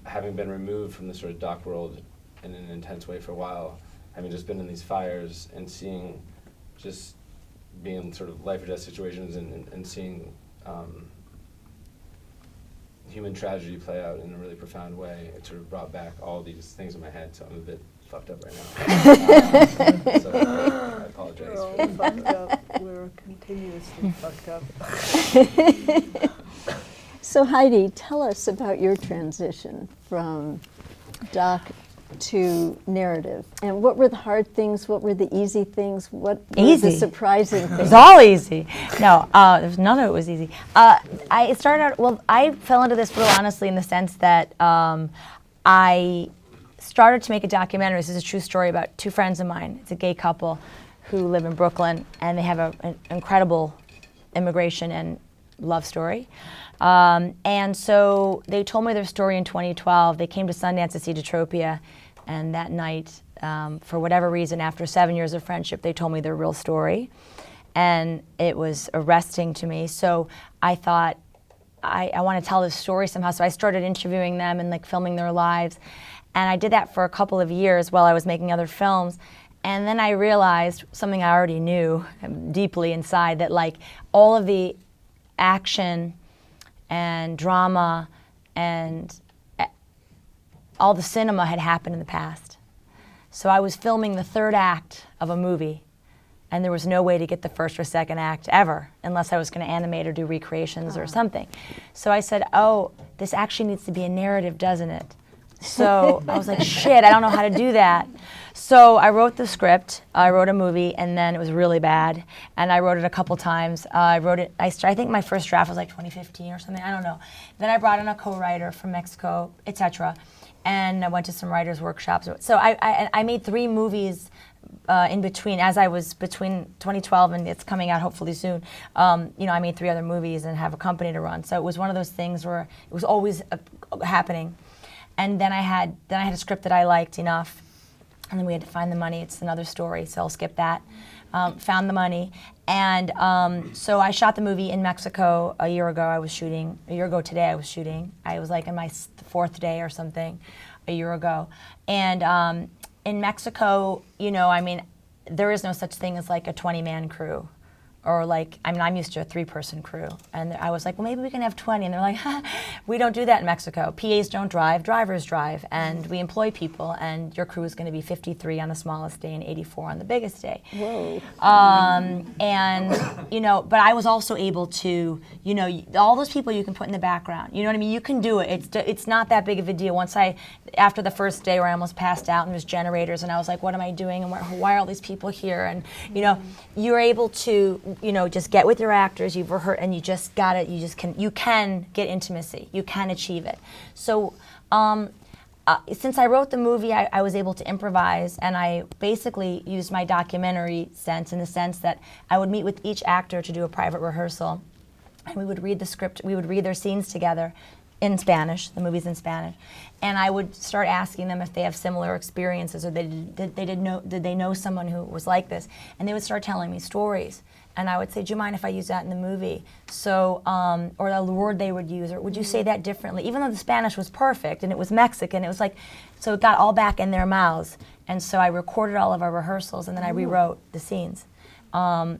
having been removed from the sort of doc world in an intense way for a while, having just been in these fires and seeing, just being in sort of life or death situations and seeing human tragedy play out in a really profound way, it sort of brought back all these things in my head, so I'm a bit fucked up right now. So I apologize. We're all fucked up. We're continuously fucked up. So Heidi, tell us about your transition from doc to narrative, and what were the hard things, what were the easy things, what were the surprising things? It was all easy. No, there's none of it was easy. I started out, well, I fell into this real honestly in the sense that I started to make a documentary. This is a true story about two friends of mine. It's a gay couple who live in Brooklyn, and they have an incredible immigration and love story. And so they told me their story in 2012. They came to Sundance to see Detropia, and that night, for whatever reason, after 7 years of friendship, they told me their real story. And it was arresting to me. So I thought, I want to tell this story somehow. So I started interviewing them and like filming their lives. And I did that for a couple of years while I was making other films. And then I realized something I already knew deeply inside, that like all of the action and drama and all the cinema had happened in the past. So I was filming the third act of a movie, and there was no way to get the first or second act ever, unless I was going to animate or do recreations or something. So I said, oh, this actually needs to be a narrative, doesn't it? So I was like, shit, I don't know how to do that. So I wrote the script, I wrote a movie, and then it was really bad. And I wrote it a couple times. I think my first draft was like 2015 or something, I don't know. Then I brought in a co-writer from Mexico, etc. And I went to some writers' workshops. So I made 3 movies in between, as I was between 2012 and it's coming out hopefully soon. I made 3 other movies and have a company to run. So it was one of those things where it was always happening. And then I had a script that I liked enough, and then we had to find the money. It's another story, so I'll skip that. Found the money, and so I shot the movie in Mexico a year ago. A year ago today I was shooting. I was like in my 4th day or something a year ago. And in Mexico, there is no such thing as like a 20-man crew. Or like, I'm used to a 3-person crew. And I was like, well, maybe we can have 20. And they're like, we don't do that in Mexico. PAs don't drive, drivers drive. And we employ people, and your crew is going to be 53 on the smallest day and 84 on the biggest day. Whoa. But I was also able to, all those people you can put in the background. You know what I mean? You can do it. It's not that big of a deal. After the first day where I almost passed out and there's generators, and I was like, what am I doing? And why are all these people here? And, you're able to, just get with your actors, you've rehearsed, and you can get intimacy, you can achieve it. So since I wrote the movie, I was able to improvise, and I basically used my documentary sense in the sense that I would meet with each actor to do a private rehearsal, and we would read the script, we would read their scenes together in Spanish, the movie's in Spanish, and I would start asking them if they have similar experiences, or did they know someone who was like this, and they would start telling me stories. And I would say, do you mind if I use that in the movie? So, or the word they would use, or would you say that differently? Even though the Spanish was perfect and it was Mexican, it was like, so it got all back in their mouths. And so I recorded all of our rehearsals, and then I rewrote the scenes.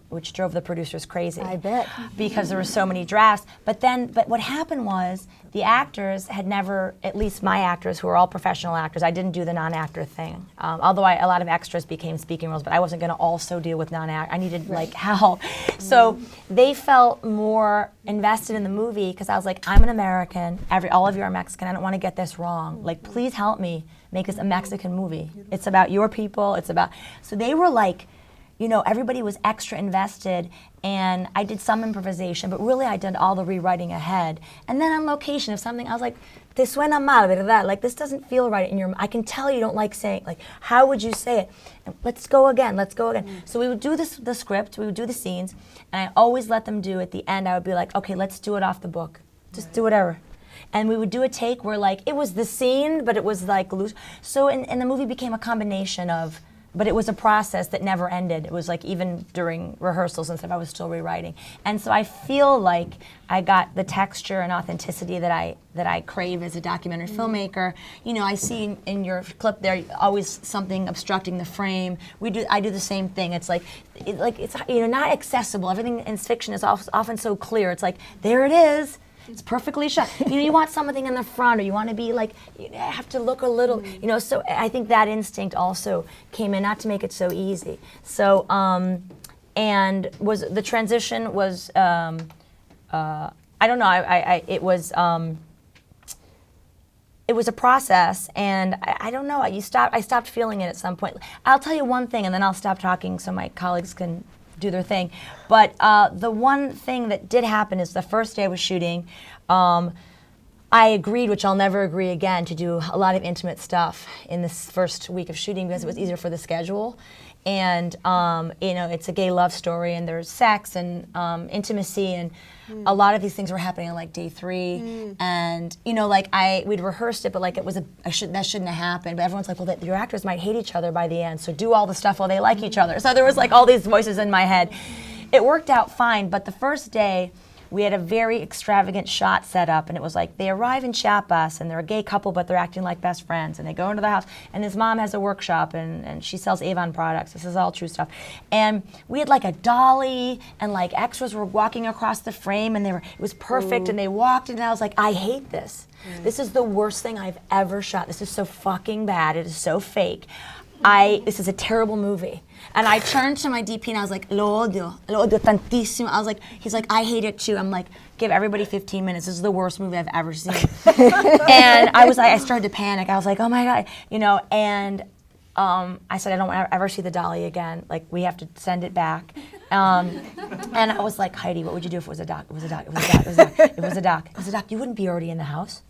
which drove the producers crazy. I bet. Because there were so many drafts. But what happened was the actors had never, at least my actors, who are all professional actors, I didn't do the non-actor thing. Although a lot of extras became speaking roles, but I wasn't going to also deal with non-actor. I needed like help. So they felt more invested in the movie because I was like, I'm an American. All of you are Mexican. I don't want to get this wrong. Like, please help me make this a Mexican movie. It's about your people. So they were like, you know, everybody was extra invested, and I did some improvisation, but really I did all the rewriting ahead. And then on location, if something, I was like, "Te suena mal, verdad?" Like, this doesn't feel right in your. I can tell you don't like saying. Like, how would you say it? And let's go again. So we would do the script, we would do the scenes, and I always let them do at the end. I would be like, "Okay, let's do it off the book. Just do whatever." And we would do a take where like it was the scene, but it was like loose. So and the movie became a combination of. But it was a process that never ended. It was like even during rehearsals and stuff, I was still rewriting. And so I feel like I got the texture and authenticity that I crave as a documentary filmmaker. You know, I see in your clip there always something obstructing the frame. I do the same thing. It's like it's you know, not accessible. Everything in fiction is often so clear. It's like, there it is. It's perfectly shot. You know, you want something in the front, or you want to be like, you have to look a little, you know, so I think that instinct also came in, not to make it so easy. So, and the transition was, I don't know, it was a process, and I don't know, I stopped feeling it at some point. I'll tell you one thing, and then I'll stop talking so my colleagues can do their thing. But the one thing that did happen is the first day I was shooting, I agreed, which I'll never agree again, to do a lot of intimate stuff in this first week of shooting because it was easier for the schedule. And you know, it's a gay love story, and there's sex and intimacy, and a lot of these things were happening on like day 3. And you know, like we'd rehearsed it, but like it was that shouldn't have happened. But everyone's like, well, your actors might hate each other by the end, so do all the stuff while they like each other. So there was like all these voices in my head. It worked out fine, but the first day, we had a very extravagant shot set up, and it was like they arrive in Chiapas, and they're a gay couple, but they're acting like best friends, and they go into the house, and his mom has a workshop, and she sells Avon products. This is all true stuff. And we had like a dolly, and like extras were walking across the frame, and it was perfect, and they walked, and I was like, I hate this. This is the worst thing I've ever shot. This is so fucking bad. It is so fake. This is a terrible movie. And I turned to my DP and I was like, lo odio tantísimo. I was like, he's like, I hate it too. I'm like, give everybody 15 minutes. This is the worst movie I've ever seen. And I started to panic. I was like, oh my God, you know, and I said, I don't want to ever see the dolly again. Like, we have to send it back. And I was like, Heidi, what would you do if it was a doc? It was a doc. It was a doc. It was a doc. It was a doc. It was a doc. You wouldn't be already in the house.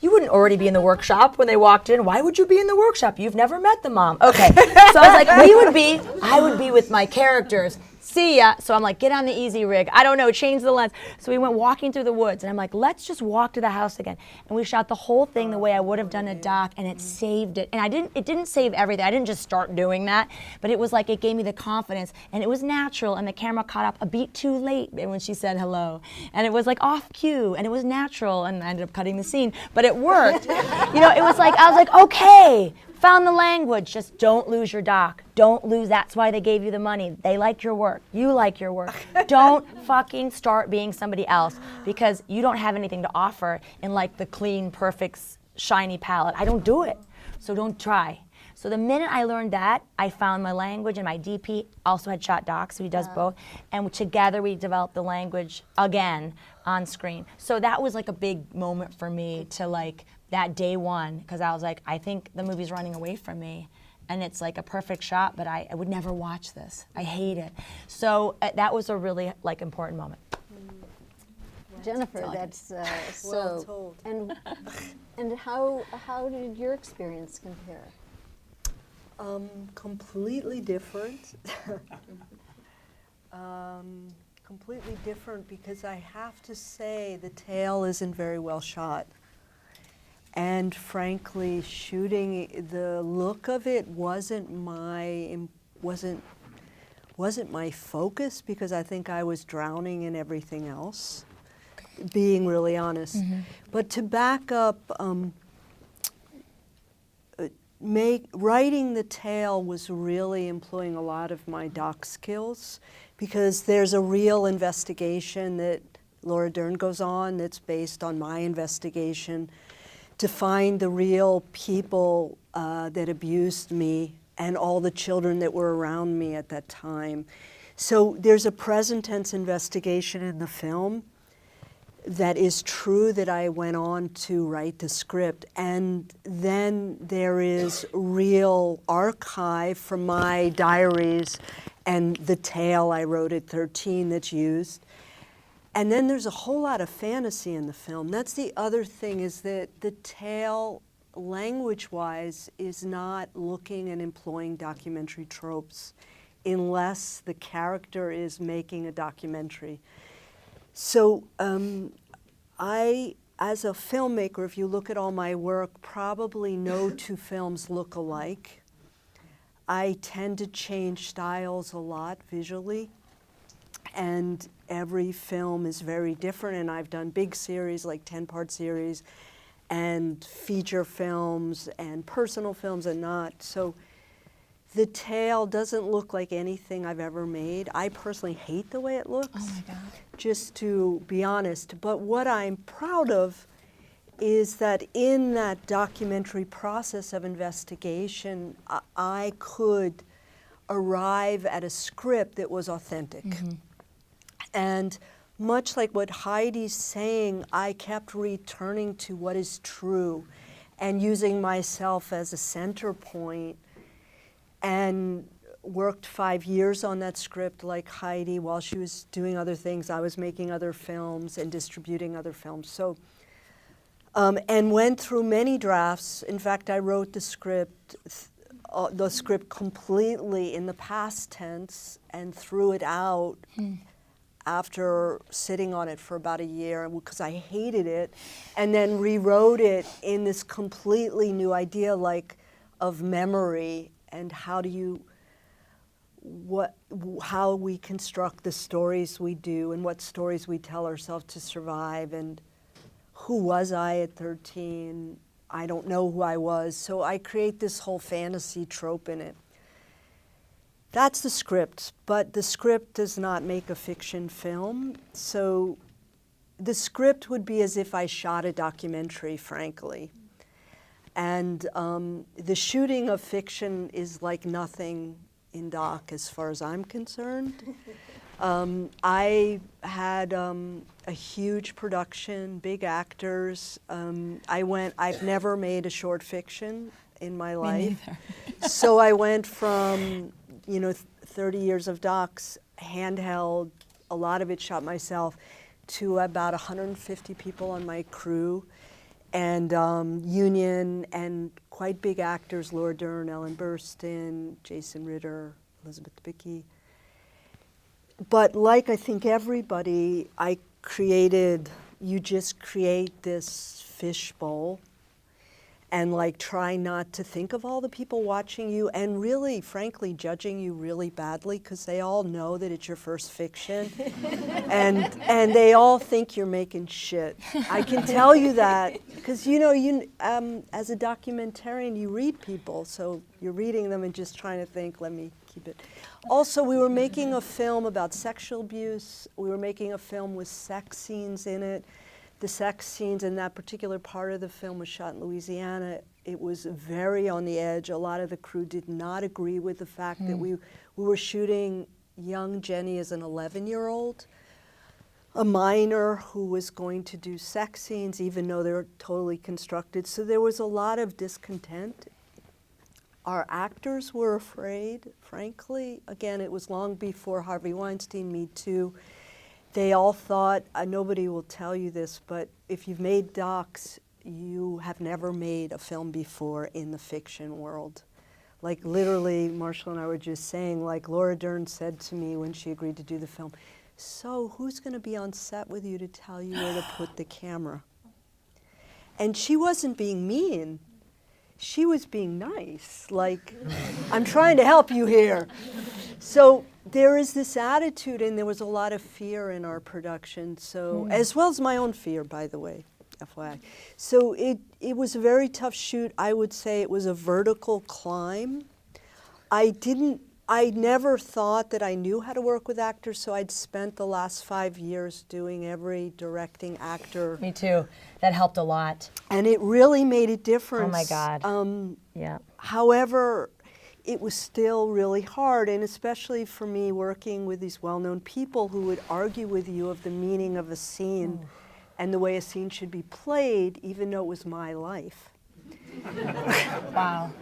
You wouldn't already be in the workshop when they walked in. Why would you be in the workshop? You've never met the mom. Okay. So I was like, I would be with my characters. See ya. So I'm like, get on the easy rig. I don't know, change the lens. So we went walking through the woods, and I'm like, let's just walk to the house again. And we shot the whole thing the way I would have done a doc, and it saved it. And it didn't save everything. I didn't just start doing that, but it was like, it gave me the confidence, and it was natural, and the camera caught up a beat too late when she said hello. And it was like off cue, and it was natural, and I ended up cutting the scene, but it worked. You know, it was like, I was like, okay, found the language, just don't lose your doc. Don't lose, that's why they gave you the money. They like your work, you like your work. Don't fucking start being somebody else, because you don't have anything to offer in like the clean, perfect, shiny palette. I don't do it, so don't try. So the minute I learned that, I found my language, and my DP also had shot docs, so he does both. And together we developed the language again on screen. So that was like a big moment for me to like, that day one, because I was like, I think the movie's running away from me. And it's like a perfect shot, but I would never watch this. I hate it. So that was a really like important moment. Jennifer, that's well told. And how did your experience compare? Completely different. Completely different, because I have to say the tail isn't very well shot. And frankly, shooting, the look of it wasn't my focus, because I think I was drowning in everything else, being really honest. But to back up, writing the tale was really employing a lot of my doc skills, because there's a real investigation that Laura Dern goes on that's based on my investigation to find the real people that abused me and all the children that were around me at that time. So there's a present tense investigation in the film that is true, that I went on to write the script. And then there is real archive from my diaries and the tale I wrote at 13 that's used. And then there's a whole lot of fantasy in the film. That's the other thing, is that the tale, language-wise, is not looking and employing documentary tropes unless the character is making a documentary. So I, as a filmmaker, if you look at all my work, probably no two films look alike. I tend to change styles a lot visually, and every film is very different, and I've done big series, like 10-part series, and feature films, and personal films, and not. So the tale doesn't look like anything I've ever made. I personally hate the way it looks. Oh my God. Just to be honest. But what I'm proud of is that in that documentary process of investigation, I could arrive at a script that was authentic. Mm-hmm. And much like what Heidi's saying, I kept returning to what is true and using myself as a center point, and worked 5 years on that script like Heidi. While she was doing other things, I was making other films and distributing other films. So, and went through many drafts. In fact, I wrote the script completely in the past tense and threw it out after sitting on it for about a year, because I hated it, and then rewrote it in this completely new idea, like, of memory and how we construct the stories we do and what stories we tell ourselves to survive. And who was I at 13? I don't know who I was. So I create this whole fantasy trope in it. That's the script, but the script does not make a fiction film. So the script would be as if I shot a documentary, frankly. And the shooting of fiction is like nothing in doc as far as I'm concerned. I had a huge production, big actors. I've never made a short fiction in my life. Me neither. So I went from 30 years of docs, handheld, a lot of it shot myself, to about 150 people on my crew, and union and quite big actors, Laura Dern, Ellen Burstyn, Jason Ritter, Elizabeth Debicki. But like I think everybody, you just create this fishbowl and like try not to think of all the people watching you and really, frankly, judging you really badly, because they all know that it's your first fiction. and they all think you're making shit. I can tell you that, because as a documentarian, you read people, so you're reading them and just trying to think, let me keep it. Also, we were making a film about sexual abuse. We were making a film with sex scenes in it. The sex scenes in that particular part of the film was shot in Louisiana. It was very on the edge. A lot of the crew did not agree with the fact that we were shooting young Jenny as an 11-year-old, a minor who was going to do sex scenes, even though they were totally constructed. So there was a lot of discontent. Our actors were afraid, frankly. Again, it was long before Harvey Weinstein, Me Too. They all thought, nobody will tell you this, but if you've made docs, you have never made a film before in the fiction world. Like literally, Marshall and I were just saying, like Laura Dern said to me when she agreed to do the film, so who's gonna be on set with you to tell you where to put the camera? And she wasn't being mean. She was being nice, like, I'm trying to help you here. So there is this attitude, and there was a lot of fear in our production, so, as well as my own fear, by the way. FYI. So it was a very tough shoot. I would say it was a vertical climb. I never thought that I knew how to work with actors, so I'd spent the last 5 years doing every directing actor. Me too. That helped a lot. And it really made a difference. Oh my God. Yeah. However, it was still really hard, and especially for me working with these well-known people who would argue with you of the meaning of a scene and the way a scene should be played, even though it was my life. Wow.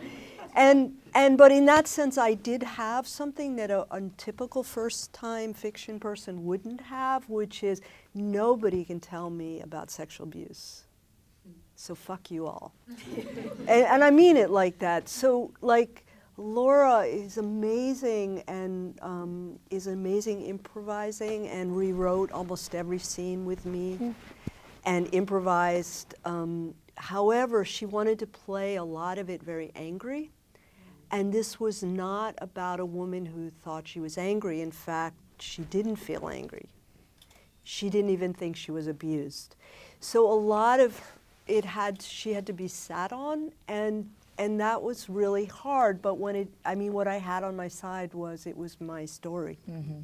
But in that sense, I did have something that a typical first-time fiction person wouldn't have, which is nobody can tell me about sexual abuse. So fuck you all. and I mean it like that. So like Laura is amazing and is amazing improvising and rewrote almost every scene with me and improvised. However, she wanted to play a lot of it very angry. And this was not about a woman who thought she was angry. In fact, she didn't feel angry. She didn't even think she was abused. So a lot of it she had to be sat on, and that was really hard. But what I had on my side it was my story. Mm-hmm.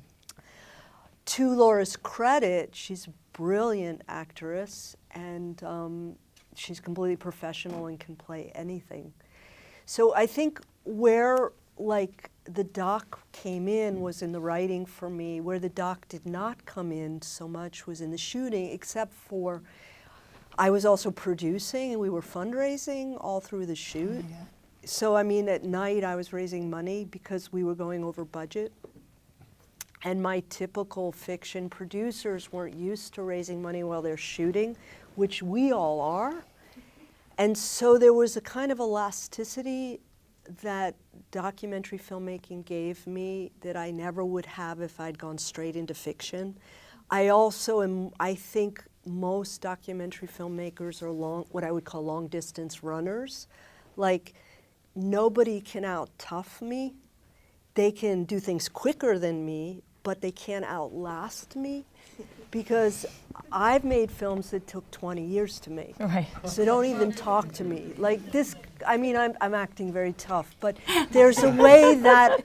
To Laura's credit, she's a brilliant actress, and she's completely professional and can play anything. So I think where the doc came in was in the writing for me. Where the doc did not come in so much was in the shooting, except for I was also producing and we were fundraising all through the shoot. So I mean, at night I was raising money because we were going over budget. And my typical fiction producers weren't used to raising money while they're shooting, which we all are. And so there was a kind of elasticity that documentary filmmaking gave me that I never would have if I'd gone straight into fiction. I think most documentary filmmakers are what I would call long distance runners. Like, nobody can out-tough me. They can do things quicker than me, but they can't outlast me. Because I've made films that took 20 years to make. Right. So don't even talk to me. Like this, I'm acting very tough, but there's a way that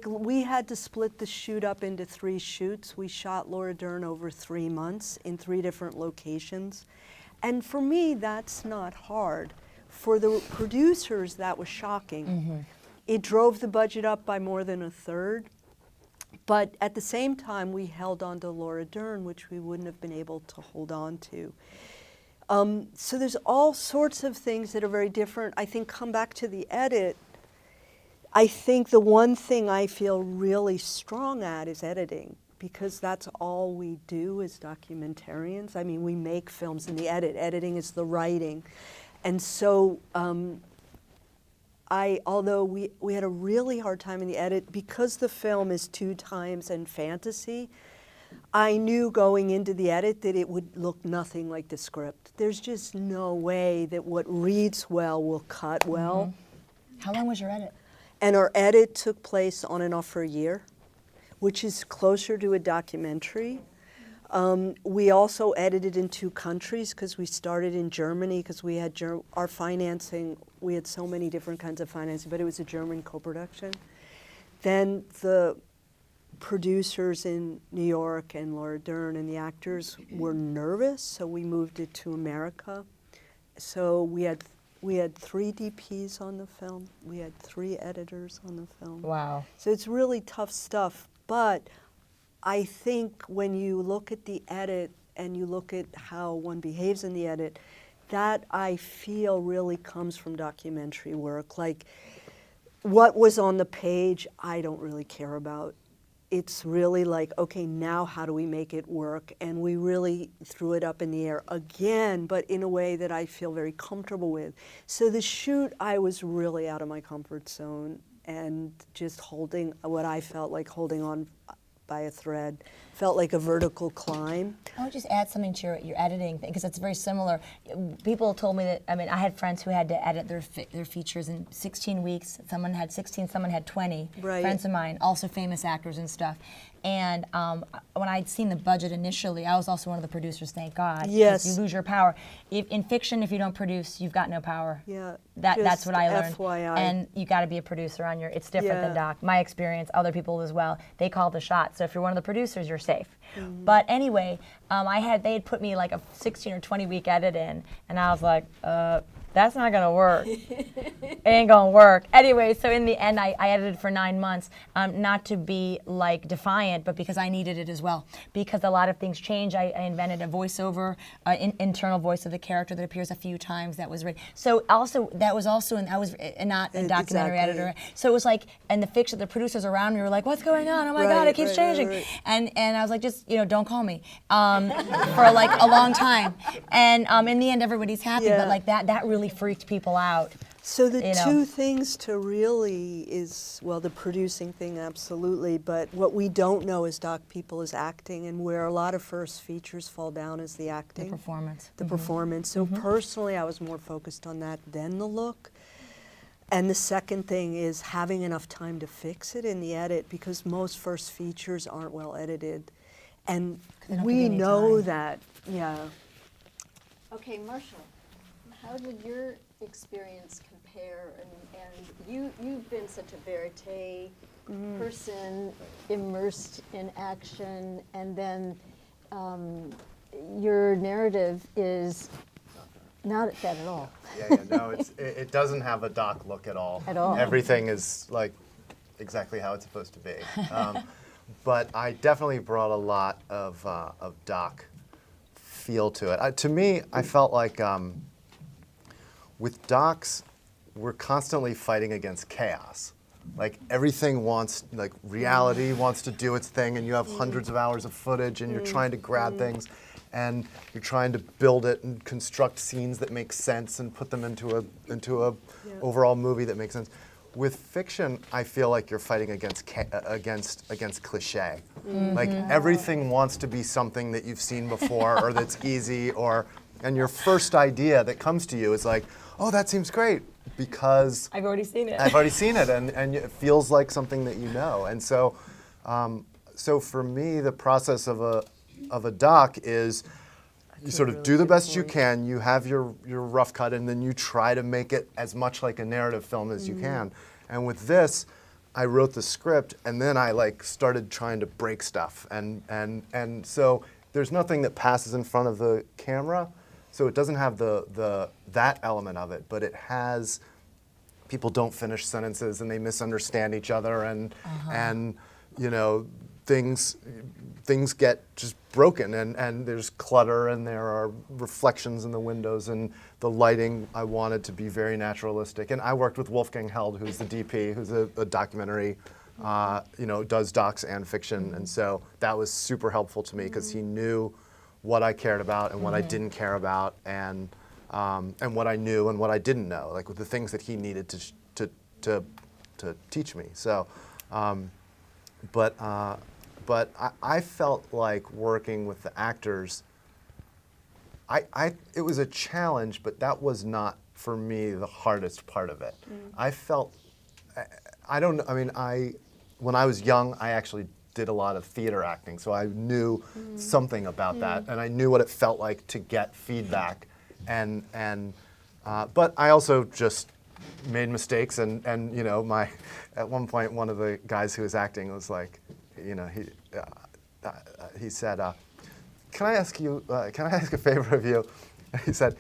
we had to split the shoot up into 3 shoots. We shot Laura Dern over 3 months in 3 different locations. And for me, that's not hard. For the producers, that was shocking. Mm-hmm. It drove the budget up by more than 1/3. But at the same time, we held on to Laura Dern, which we wouldn't have been able to hold on to. So there's all sorts of things that are very different. I think come back to the edit. I think the one thing I feel really strong at is editing, because that's all we do as documentarians. I mean, we make films in the edit. Editing is the writing. And so although we had a really hard time in the edit, because the film is 2 times and fantasy, I knew going into the edit that it would look nothing like the script. There's just no way that what reads well will cut well. Mm-hmm. How long was your edit? And our edit took place on and off for a year, which is closer to a documentary. We also edited in 2 countries because we started in Germany because we had our financing. We had so many different kinds of financing, but it was a German co-production. Then the producers in New York and Laura Dern and the actors were nervous, so we moved it to America. So we had 3 DPs on the film. We had 3 editors on the film. Wow. So it's really tough stuff, but I think when you look at the edit and you look at how one behaves in the edit, that I feel really comes from documentary work. Like, what was on the page, I don't really care about. It's really like, okay, now how do we make it work? And we really threw it up in the air again, but in a way that I feel very comfortable with. So the shoot, I was really out of my comfort zone and just holding what I felt like holding on by a thread. Felt like a vertical climb. I would just add something to your editing thing, because it's very similar. People told me that, I had friends who had to edit their features in 16 weeks. Someone had 16, someone had 20. Right. Friends of mine, also famous actors and stuff. And when I'd seen the budget initially, I was also one of the producers, thank God. 'cause Yes. You lose your power. In fiction, if you don't produce, you've got no power. Yeah. That's what I learned. FYI. And you got to be a producer on your, it's different than Yeah. doc. My experience, other people as well, they call the shots. So if you're one of the producers, you're safe. Mm-hmm. But anyway, they had put me like a 16 or 20 week edit in, and I was like, that's not gonna work. It ain't gonna work. Anyway, so in the end, I edited for 9 months, not to be like defiant, but because I needed it as well. Because a lot of things change. I invented a voiceover, internal voice of the character that appears a few times. That was so also that was also, and I was not a documentary Exactly. editor. So it was like, and the fiction, the producers around me were like, "What's going on? Oh my Right, God, it keeps right, changing." right. And I was like, just don't call me for like a long time. And in the end, everybody's happy. Yeah. But like that really freaked people out. So the you know. two things to really is, well, the producing thing, absolutely, but what we don't know as doc people is acting, and where a lot of first features fall down is the acting. The performance. The performance. So personally, I was more focused on that than the look. And the second thing is having enough time to fix it in the edit, because most first features aren't well edited. And They don't give we you any know time. that, yeah. Okay, Marshall, how did your experience compare? And you've been such a verite person, immersed in action, and then your narrative is not that at all. Yeah, no, it doesn't have a doc look at all. At all. Everything is like exactly how it's supposed to be. But I definitely brought a lot of doc feel to it. To me, I felt like with docs, we're constantly fighting against chaos. Like everything wants, like reality wants to do its thing, and you have hundreds of hours of footage, and you're trying to grab things, and you're trying to build it and construct scenes that make sense and put them into a overall movie that makes sense. With fiction, I feel like you're fighting against cliche. Like everything wants to be something that you've seen before or that's easy, and your first idea that comes to you is like, oh, that seems great because I've already seen it. I've already seen it, and it feels like something that you know. And so, so for me, the process of a doc is you sort of do the best you can, you have your rough cut, and then you try to make it as much like a narrative film as you can. And with this, I wrote the script, and then I like started trying to break stuff. And so there's nothing that passes in front of the camera, so it doesn't have that element of it, but it has, people don't finish sentences and they misunderstand each other, and you know, things get just broken, and there's clutter, and there are reflections in the windows, and the lighting I wanted to be very naturalistic. And I worked with Wolfgang Held, who's the DP, who's a documentary, does docs and fiction, and so that was super helpful to me because he knew what I cared about and what I didn't care about, and what I knew and what I didn't know, like with the things that he needed to teach me. So, but I felt like working with the actors, it was a challenge, but that was not, for me, the hardest part of it. I felt, when I was young, I actually did a lot of theater acting, so I knew something about that, and I knew what it felt like to get feedback, but I also just made mistakes, and at one point, one of the guys who was acting was like, he said, can I ask a favor of you? He said,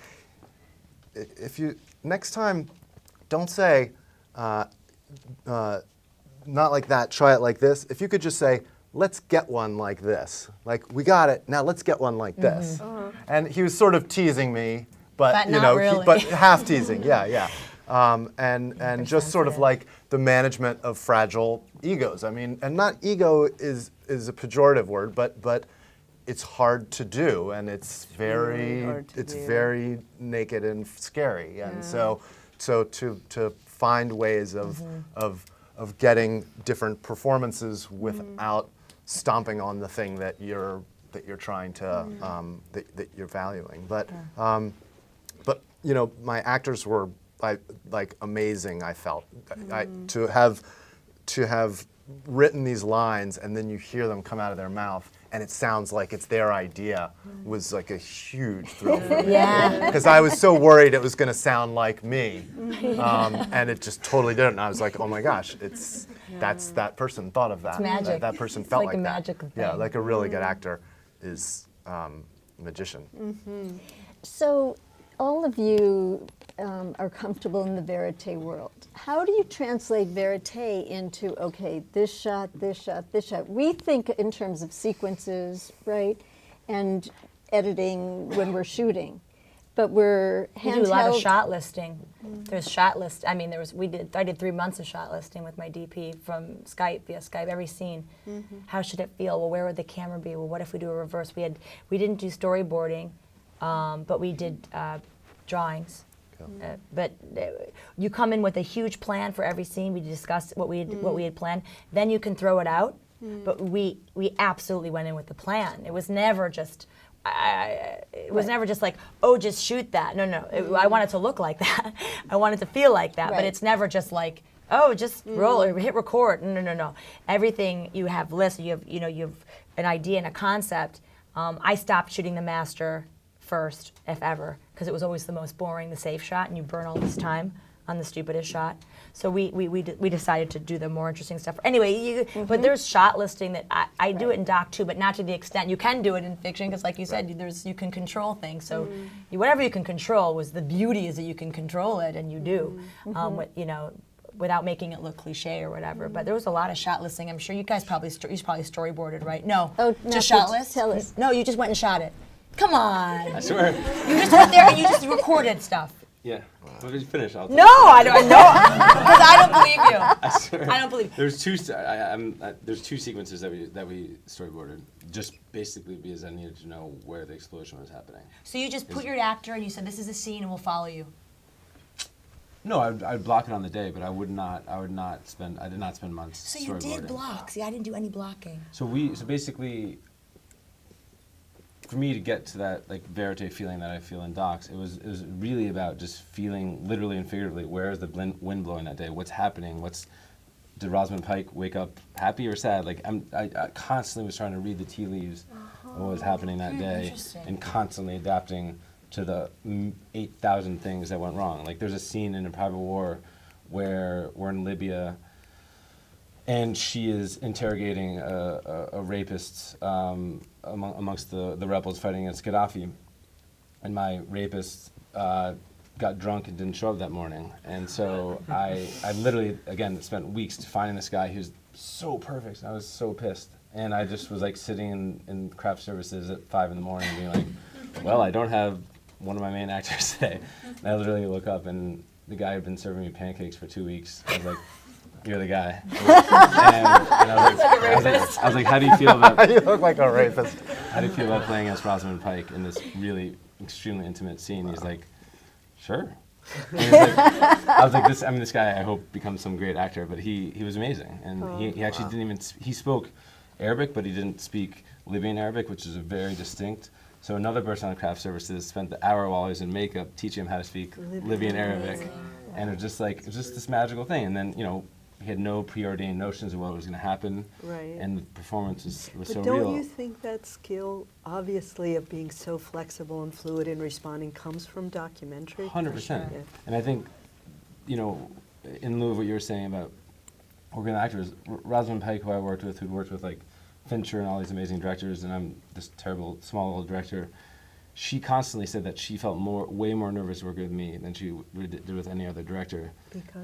if you, next time, don't say, not like that, try it like this. If you could just say, let's get one like this. Like, we got it, now let's get one like this. And he was sort of teasing me, but not really. but half teasing, yeah. And just sort of like the management of fragile egos. I mean, and not ego is a pejorative word, but it's hard to do, and it's very naked and scary. And so to find ways of getting different performances without stomping on the thing that you're trying to that you're valuing. But my actors were like amazing. I felt to have written these lines and then you hear them come out of their mouth and it sounds like it's their idea was like a huge thrill for me. Yeah. Because I was so worried it was going to sound like me, and it just totally didn't. And I was like, oh my gosh, that's that person thought of that. It's magic. That person It's felt like a that. magic Yeah, thing. like a really good actor is a magician. So all of you are comfortable in the verite world. How do you translate verite into, okay, this shot, this shot, this shot? We think in terms of sequences, right? And editing when we're shooting. But we're We do a lot of handheld- shot listing. There's shot list. I mean, I did 3 months of shot listing with my DP from Skype, via Skype, every scene. How should it feel? Well, where would the camera be? Well, what if we do a reverse? We didn't do storyboarding, but we did drawings. But you come in with a huge plan for every scene. We discuss what we had planned. Then you can throw it out. But we absolutely went in with the plan. It was never just. It was never just like, oh, just shoot that. No. I want it to look like that. I want it to feel like that. But Right. it's never just like, oh, just roll or hit record. No. Everything you have listed. You have an idea and a concept. I stopped shooting the master first, if ever, because it was always the most boring, the safe shot, and you burn all this time on the stupidest shot. So we decided to do the more interesting stuff. Anyway, but there's shot listing that I do it in doc too, but not to the extent you can do it in fiction, because like you said, you can control things. So whatever you can control was the beauty is that you can control it, and you do, without making it look cliche or whatever. But there was a lot of shot listing. I'm sure you guys probably storyboarded, right? No, Oh, just no, shot please list. tell us. No, you just went and shot it. Come on. I swear. You just went there and you just recorded stuff. Yeah. Well, if you finish, I'll. No, I don't know, because I don't believe you. I swear. I don't believe you. There's there's two sequences that we storyboarded, just basically because I needed to know where the explosion was happening. So you just put your actor and you said, this is a scene and we'll follow you. No, I'd block it on the day, but I did not spend months So you storyboarding. did block. See, I didn't do any blocking. So basically, for me to get to that like verite feeling that I feel in docs, it was really about just feeling literally and figuratively where is the wind blowing that day, what's happening, did Rosamund Pike wake up happy or sad? Like I constantly was trying to read the tea leaves of what was happening that day, Interesting. and constantly adapting to the 8,000 things that went wrong. Like there's a scene in A Private War where we're in Libya, and she is interrogating a rapist amongst the rebels fighting against Gaddafi. And my rapist got drunk and didn't show up that morning. And so I literally, again, spent weeks finding this guy who's so perfect. I was so pissed. And I just was like sitting in craft services at 5 in the morning being like, well, I don't have one of my main actors today. And I literally look up and the guy had been serving me pancakes for 2 weeks. I was like, you're the guy. And I was like, how do you feel about... You look like a rapist. How do you feel about playing as Rosamund Pike in this really extremely intimate scene? He's like, sure. I was like, this guy I hope becomes some great actor, but he was amazing. And he actually didn't even, he spoke Arabic, but he didn't speak Libyan Arabic, which is a very distinct. So another person on craft services spent the hour while he was in makeup teaching him how to speak Libyan Arabic. And it was just this magical thing. And then, he had no preordained notions of what was going to happen. Right. And the performance was so But real. don't you think that skill, obviously, of being so flexible and fluid in responding comes from documentary? 100%. Yeah. And I think, in lieu of what you were saying about working with actors, Rosamund Pike, who I worked with, who'd worked with like Fincher and all these amazing directors, and I'm this terrible small little director, she constantly said that she felt way more nervous working with me than she did with any other director.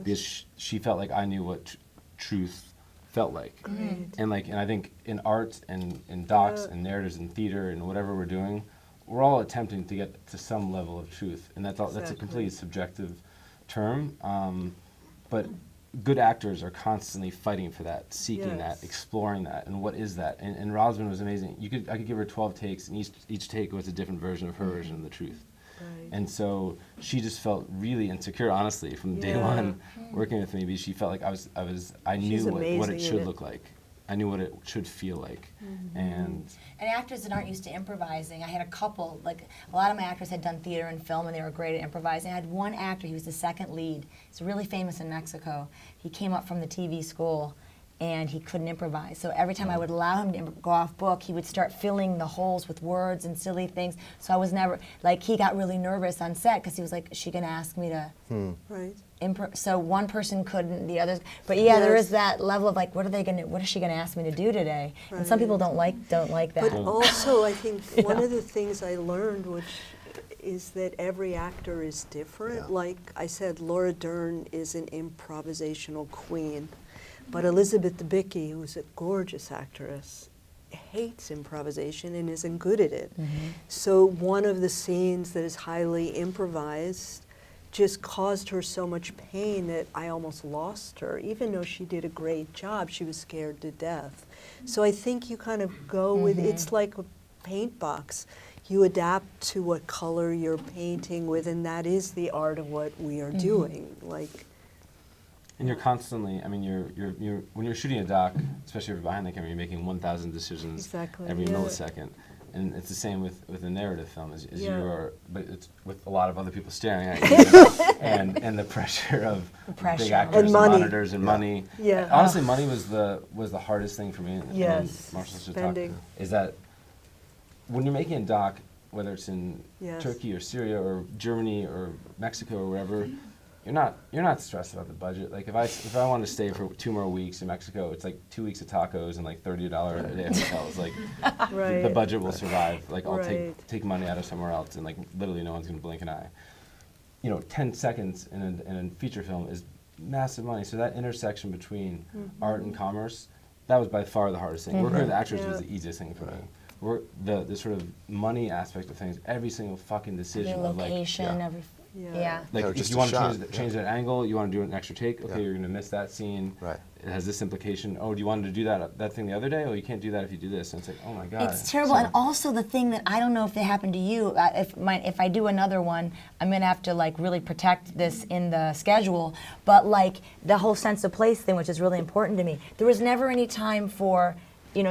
Because she felt like I knew what truth felt like. Great. And I think in art and in docs and narratives and theater and whatever we're doing, we're all attempting to get to some level of truth. And that's a completely subjective term. But good actors are constantly fighting for that, seeking that, exploring that, and what is that? And Rosamund was amazing. I could give her 12 takes, and each take was a different version of her version of the truth. Right. And so she just felt really insecure, honestly, from day one working with me, because she felt like I knew what it should look like. I knew what it should feel like. And actors that aren't used to improvising, I had a couple, like a lot of my actors had done theater and film and they were great at improvising. I had one actor, he was the second lead. He's really famous in Mexico. He came up from the TV school and he couldn't improvise. So every time I would allow him to go off book, he would start filling the holes with words and silly things. So I was never, like, he got really nervous on set because he was like, is she gonna ask me to Right. so one person couldn't, the others, but yeah, there Yes. is that level of like, what is she gonna ask me to do today? And some people don't like that. But also, I think one Yeah. of the things I learned, which is that every actor is different. Like I said, Laura Dern is an improvisational queen, but Elizabeth Debicki, who's a gorgeous actress, hates improvisation and isn't good at it. So one of the scenes that is highly improvised just caused her so much pain that I almost lost her. Even though she did a great job, she was scared to death. So I think you kind of go with, it's like a paint box. You adapt to what color you're painting with, and that is the art of what we are doing. Like, And you're constantly, I mean, you're when you're shooting a doc, especially if you're behind the camera, you're making 1,000 decisions Exactly, every yeah. millisecond. And it's the same with a narrative film, as you Yeah. are, but it's with a lot of other people staring at you, and the pressure of big actors And money. monitors and money. Yeah. Honestly, money was the hardest thing for me. and Yes, Marshall should spending. talk. Is that when you're making a doc, whether it's in Yes. Turkey or Syria or Germany or Mexico or wherever, you're not stressed about the budget. Like if I wanted to stay for 2 more weeks in Mexico, it's like 2 weeks of tacos and like $30 a day hotels. Like Right. the budget will survive. Like I'll Right. take money out of somewhere else, and like literally no one's gonna blink an eye. 10 seconds in a feature film is massive money. So that intersection between art and commerce, that was by far the hardest thing. Working with actors was the easiest thing for me. The sort of money aspect of things, every single fucking decision Every of like, location, yeah. like No, if just you a want to shot, change that angle, you want to do an extra take. Okay, you're going to miss that scene. Right. It has this implication. Oh, do you want to do that thing the other day? Oh, you can't do that if you do this. And it's like, oh my god. It's terrible, So- and also the thing that I don't know if they happen to you. If I do another one, I'm gonna have to like really protect this in the schedule. But like the whole sense of place thing, which is really important to me. There was never any time for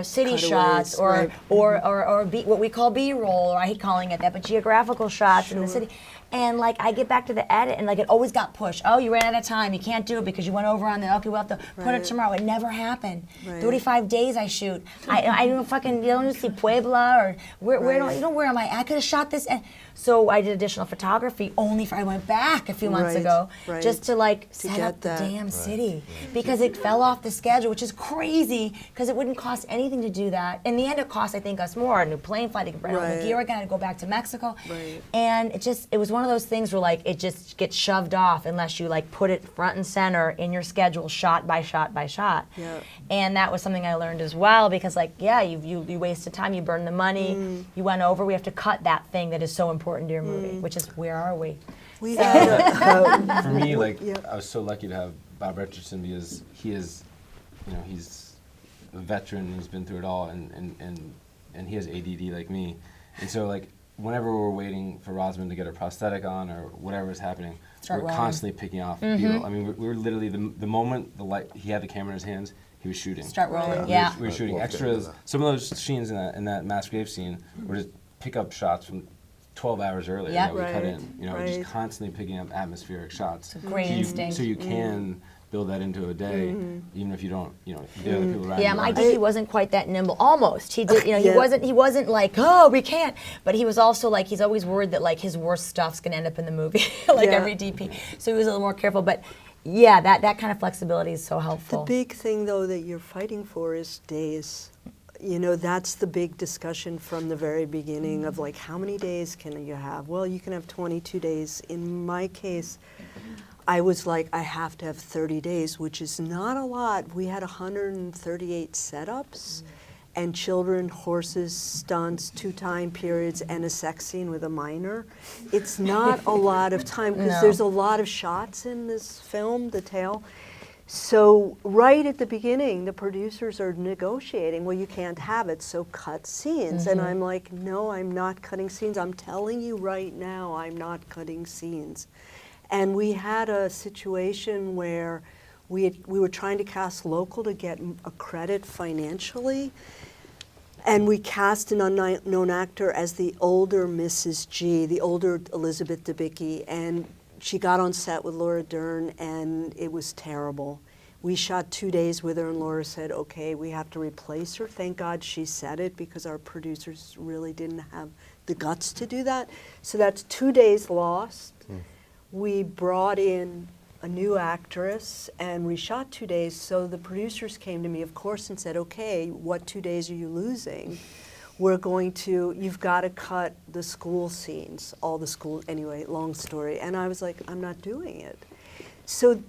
city Cutaways, shots or right. what we call B-roll, or I hate calling it that, but geographical shots in the city. And like I get back to the edit, and like it always got pushed. Oh, you ran out of time. You can't do it because you went over on the. Okay, we'll have to put it tomorrow. It never happened. Right. 35 days I shoot. I don't fucking. You don't see Puebla or where don't where am I? I could have shot this. And so I did additional photography only for. I went back a few months Right, ago right. just to like To set get up the that. damn city because it fell off the schedule, which is crazy because it wouldn't cost anything to do that. In the end, it cost I think us more. A new plane flight, to rent all the Right. gear again, to go back to Mexico. Right. And it was one of those things where like it just gets shoved off unless you like put it front and center in your schedule, shot by shot by shot. Yeah. And that was something I learned as well because like you wasted time, you burned the money, you went over. We have to cut that thing that is so important to your movie, which is where are we? We had For me, like yeah. I was so lucky to have Bob Richardson because he is, he's a veteran. He's been through it all, and he has ADD like me, and so like whenever we're waiting for Rosamund to get her prosthetic on or whatever is happening, Start we're rolling. constantly picking off B-roll. I mean, we were literally the moment he had the camera in his hands, he was shooting. Start rolling, We yeah. were shooting extras. Some of those scenes in that mass grave scene were just pick up shots from 12 hours earlier Yeah. that we cut Right, in. right. Just constantly picking up atmospheric shots. It's a great instinct. So you can build that into a day, even if you don't, the other people around Yeah, you my aren't. DP wasn't quite that nimble. Almost, he did. Yeah. He wasn't like, oh, we can't. But he was also like, he's always worried that like his worst stuff's gonna end up in the movie, like Yeah. every DP. So he was a little more careful. But yeah, that kind of flexibility is so The helpful. big thing, though, that you're fighting for is days. That's the big discussion from the very beginning of like, how many days can you have? Well, you can have 22 days. In my case, I was like, I have to have 30 days, which is not a lot. We had 138 setups and children, horses, stunts, 2 time periods, and a sex scene with a minor. It's not a lot of time because No. there's a lot of shots in this film, The Tale. So right at the beginning, the producers are negotiating, well, you can't have it, so cut scenes. And I'm like, no, I'm not cutting scenes. I'm telling you right now, I'm not cutting scenes. And we had a situation where we were trying to cast local to get a credit financially. And we cast an unknown actor as the older Mrs. G, the older Elizabeth Debicki, and she got on set with Laura Dern, and it was terrible. We shot 2 days with her, and Laura said, okay, we have to replace her. Thank God she said it, because our producers really didn't have the guts to do that. So that's 2 days lost. We brought in a new actress, and we shot 2 days. So the producers came to me, of course, and said, okay, what 2 days are you losing? You've got to cut the school scenes, all the school, anyway, long story. And I was like, I'm not doing it. So,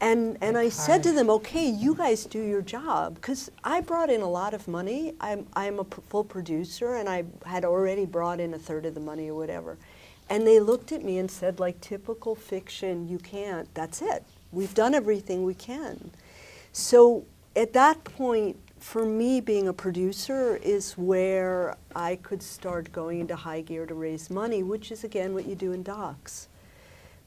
and I said to them, okay, you guys do your job, because I brought in a lot of money. I'm a full producer, and I had already brought in a third of the money or whatever. And they looked at me and said, like typical fiction, you can't, that's it. We've done everything we can. So at that point, for me, being a producer is where I could start going into high gear to raise money, which is, again, what you do in docs.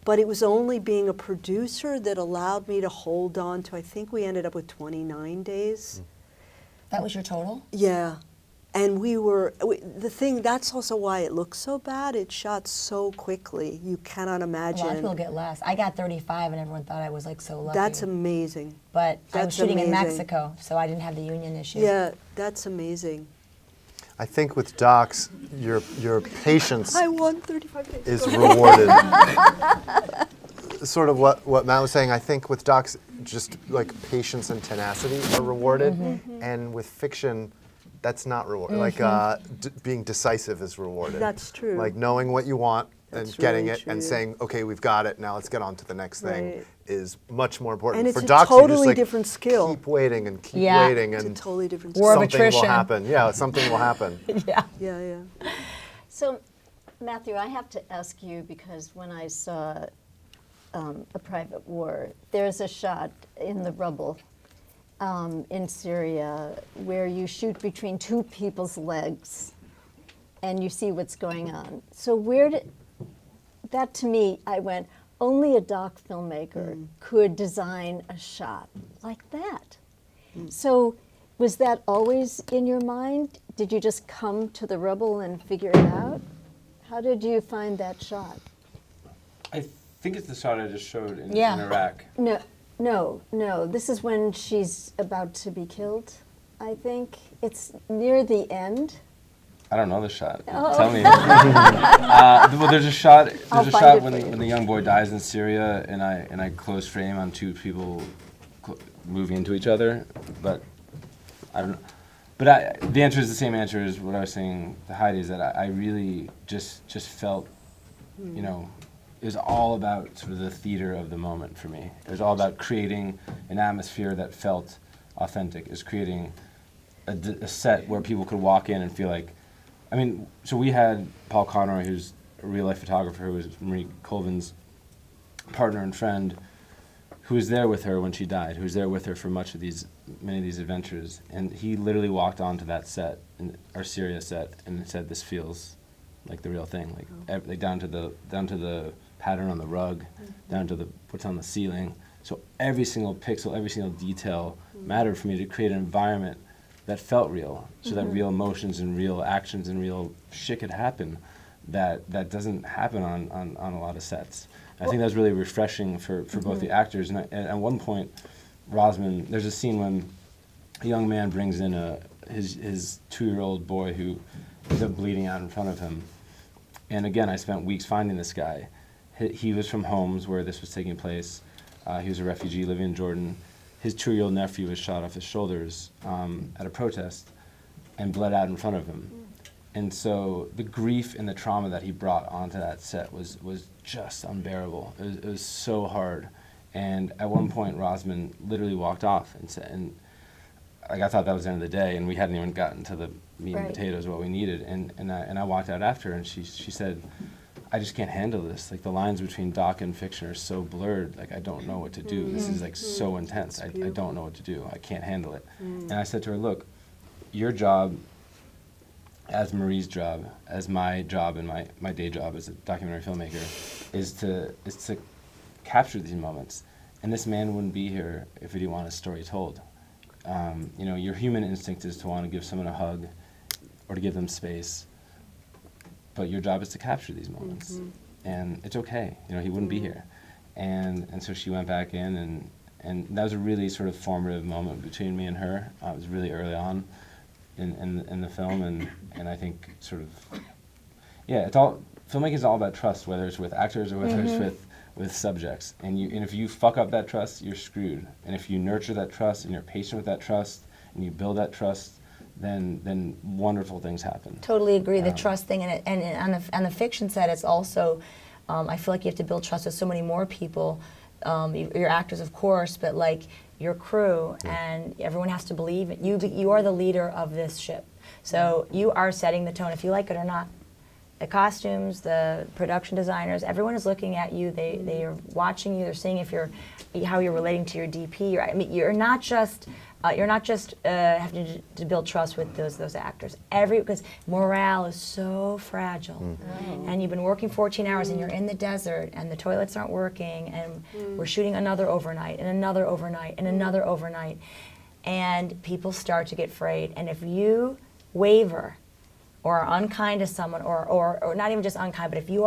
But it was only being a producer that allowed me to hold on to, I think we ended up with 29 days. That was your total? Yeah. And that's also why it looks so bad. It shot so quickly. You cannot imagine. A lot of people get less. I got 35 and everyone thought I was like so lucky. That's amazing. But I was shooting in amazing. Mexico, so I didn't have the union issue. Yeah, that's amazing. I think with docs, your patience I won 35 days. is rewarded. Sort of what Matt was saying, I think with docs, just like patience and tenacity are rewarded. And with fiction, that's not rewarded. Like being decisive is rewarded. That's true. Like knowing what you want and That's getting really it and true. saying, okay, we've got it, now let's get on to the next thing Right. is much more important. And it's For a docs, you just, totally like, different skill. keep waiting and keep Yeah. waiting It's a and totally different War of something will attrition. happen. Yeah, something will happen. Yeah. Yeah, yeah. So, Matthew, I have to ask you, because when I saw A Private War, there's a shot in the rubble in Syria where you shoot between two people's legs and you see what's going on. So that to me, I went, only a doc filmmaker could design a shot like that. So was that always in your mind? Did you just come to the rubble and figure it out? How did you find that shot? I think it's the shot I just showed in Yeah. Iraq. No. This is when she's about to be killed, I think. It's near the end. I don't know the shot. Oh. Tell me. Well, there's a shot. I'll There's a find shot it when for you. the young boy dies in Syria, and I close frame on two people moving into each other. But I don't know. But the answer is the same answer as what I was saying to Heidi. Is that I really just felt, you know, it was all about sort of the theater of the moment for me. It was all about creating an atmosphere that felt authentic. It was creating a set where people could walk in and feel like, I mean, so we had Paul Conroy, who's a real-life photographer, who was Marie Colvin's partner and friend, who was there with her when she died, who was there with her for many of these adventures. And he literally walked onto that set, our Syria set, and said, this feels like the real thing, like down to the pattern on the rug, down to what's on the ceiling. So every single pixel, every single detail mattered for me to create an environment that felt real, so that real emotions and real actions and real shit could happen that doesn't happen on a lot of sets. I think that was really refreshing for both the actors. And at one point, Rosman, there's a scene when a young man brings in his 2-year-old boy who ends up bleeding out in front of him. And again, I spent weeks finding this guy. He was from Homs, where this was taking place. He was a refugee living in Jordan. His 2-year-old nephew was shot off his shoulders at a protest and bled out in front of him. And so the grief and the trauma that he brought onto that set was just unbearable. It was so hard. And at one point, Rosman literally walked off and said, and like, I thought that was the end of the day, and we hadn't even gotten to the meat and potatoes of what we needed. And I walked out after, and she said, I just can't handle this. Like, the lines between doc and fiction are so blurred. Like, I don't know what to do. This is like so intense. I don't know what to do. I can't handle it. And I said to her, look, your job, as Marie's job, as my job and my day job as a documentary filmmaker, is to capture these moments. And this man wouldn't be here if he didn't want his story told. You know, your human instinct is to want to give someone a hug or to give them space. But your job is to capture these moments. And it's okay. You know, he wouldn't be here. And so she went back in And that was a really sort of formative moment between me and her. It was really early on in the film, and I think sort of, yeah, filmmaking is all about trust, whether it's with actors or whether it's with subjects. And if you fuck up that trust, you're screwed. And if you nurture that trust and you're patient with that trust and you build that trust, then wonderful things happen. Totally agree. The trust thing, and on the fiction set, it's also, I feel like you have to build trust with so many more people. Your actors, of course, but like your crew, and everyone has to believe it. You are the leader of this ship, so you are setting the tone, if you like it or not. The costumes, the production designers, everyone is looking at you. They are watching you. They're seeing how you're relating to your DP. I mean, you're not just having to build trust with those actors. Because morale is so fragile, and you've been working 14 hours, and you're in the desert, and the toilets aren't working, and we're shooting another overnight, and another overnight, and another overnight, and people start to get frayed. And if you waver, or are unkind to someone, or not even just unkind, but if you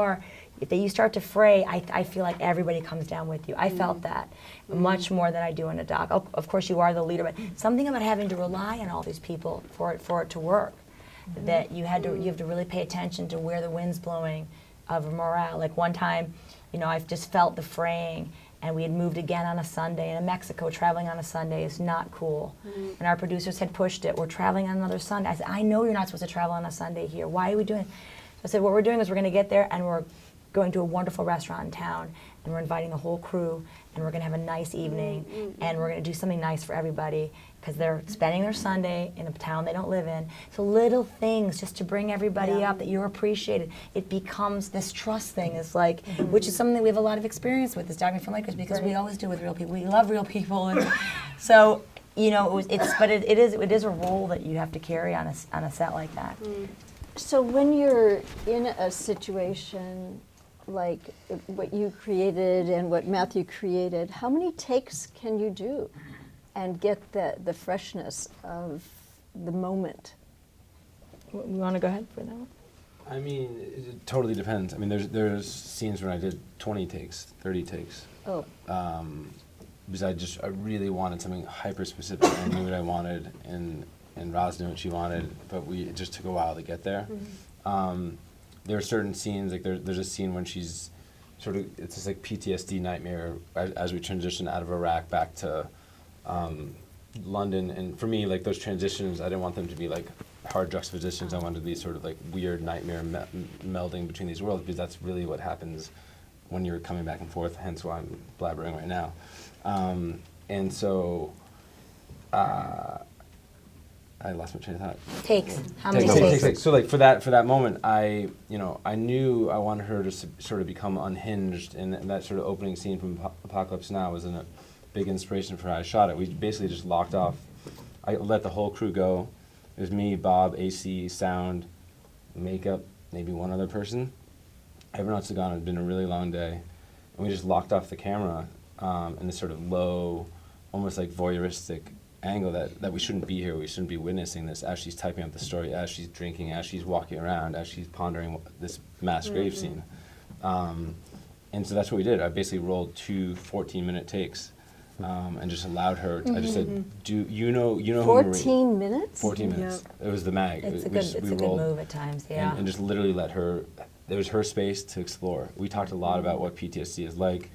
start to fray, I feel like everybody comes down with you. I felt that much more than I do in a doc. Of course, you are the leader, but something about having to rely on all these people for it to work, that you have to really pay attention to where the wind's blowing of morale. Like one time, I've just felt the fraying, and we had moved again on a Sunday, and in Mexico, traveling on a Sunday is not cool. And our producers had pushed it. We're traveling on another Sunday. I said, I know you're not supposed to travel on a Sunday here. Why are we doing it? So I said, what we're doing is we're going to get there, and we're going to a wonderful restaurant in town, and we're inviting the whole crew, and we're going to have a nice evening, and we're going to do something nice for everybody, because they're spending their Sunday in a town they don't live in. So little things just to bring everybody up, that you're appreciated. It becomes this trust thing, is like, which is something that we have a lot of experience with as documentary filmmakers, because we always do with real people. We love real people, and so it is a role that you have to carry on a set like that. So when you're in a situation like what you created and what Matthew created, how many takes can you do and get the freshness of the moment? You want to go ahead for that one? I mean, it totally depends. I mean, there's scenes when I did 20 takes, 30 takes. Oh. Because I really wanted something hyper specific. I knew what I wanted, and Roz knew what she wanted, but it just took a while to get there. There are certain scenes, like there's a scene when she's it's this like PTSD nightmare as we transition out of Iraq back to London. And for me, like those transitions, I didn't want them to be like hard juxtapositions. I wanted to be sort of like weird nightmare melding between these worlds, because that's really what happens when you're coming back and forth, hence why I'm blabbering right now. And so, I lost my train of thought. Takes. How many takes? So like for that moment, I knew I wanted her to sort of become unhinged, and that sort of opening scene from Apocalypse Now was a big inspiration for how I shot it. We basically just locked off. I let the whole crew go. It was me, Bob, AC, sound, makeup, maybe one other person. Everyone else had gone. It had been a really long day, and we just locked off the camera in this sort of low, almost like voyeuristic angle that we shouldn't be here, we shouldn't be witnessing this as she's typing up the story, as she's drinking, as she's walking around, as she's pondering this mass grave scene. And so that's what we did. I basically rolled 2 14-minute takes and just allowed her, I just said, you know who 14 minutes? 14 minutes. Yep. It was the mag. It's a good move at times, yeah. And just literally let her, it was her space to explore. We talked a lot about what PTSD is like.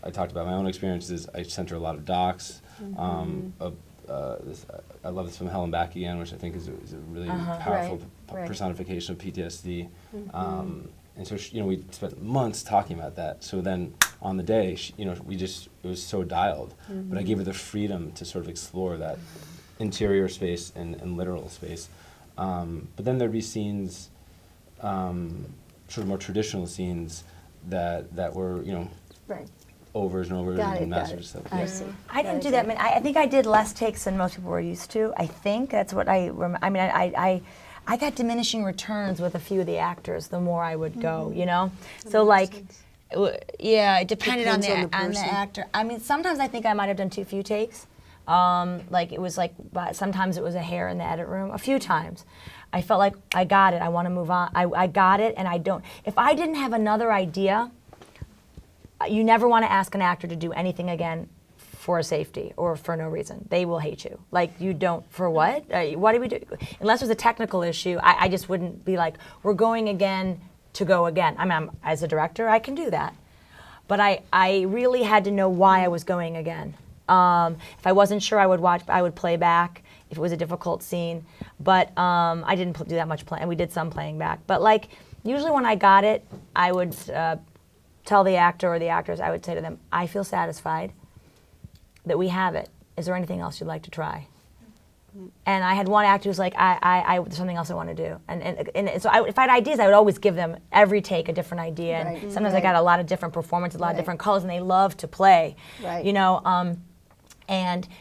I talked about my own experiences. I sent her a lot of docs. I love this from Hell and Back Again, which I think is a really powerful personification of PTSD. And so we spent months talking about that. So then on the day, it was so dialed. But I gave her the freedom to sort of explore that interior space and literal space. But then there'd be scenes, sort of more traditional scenes that were, overs and overs and masters stuff. I see. I didn't do that. I think I did less takes than most people were used to. I think that's what I remember. I mean, I got diminishing returns with a few of the actors the more I would go, So like, it depended on the actor. I mean, sometimes I think I might have done too few takes. Sometimes it was a hair in the edit room. A few times. I felt like I got it. I want to move on. I got it, and I don't. If I didn't have another idea, you never want to ask an actor to do anything again for safety or for no reason. They will hate you. Like, you don't, for what? What do we do? Unless there's a technical issue, I just wouldn't be like, we're going again to go again. I mean, as a director, I can do that. But I really had to know why I was going again. If I wasn't sure, I would play back if it was a difficult scene. But I didn't do that much playing. We did some playing back. But like, usually when I got it, I would tell the actor or the actors, I would say to them, I feel satisfied that we have it. Is there anything else you'd like to try? And I had one actor who's like, there's something else I want to do. And so if I had ideas, I would always give them every take a different idea. And Right. sometimes I got a lot of different performances, a lot of different colors, and they love to play. Right. You know,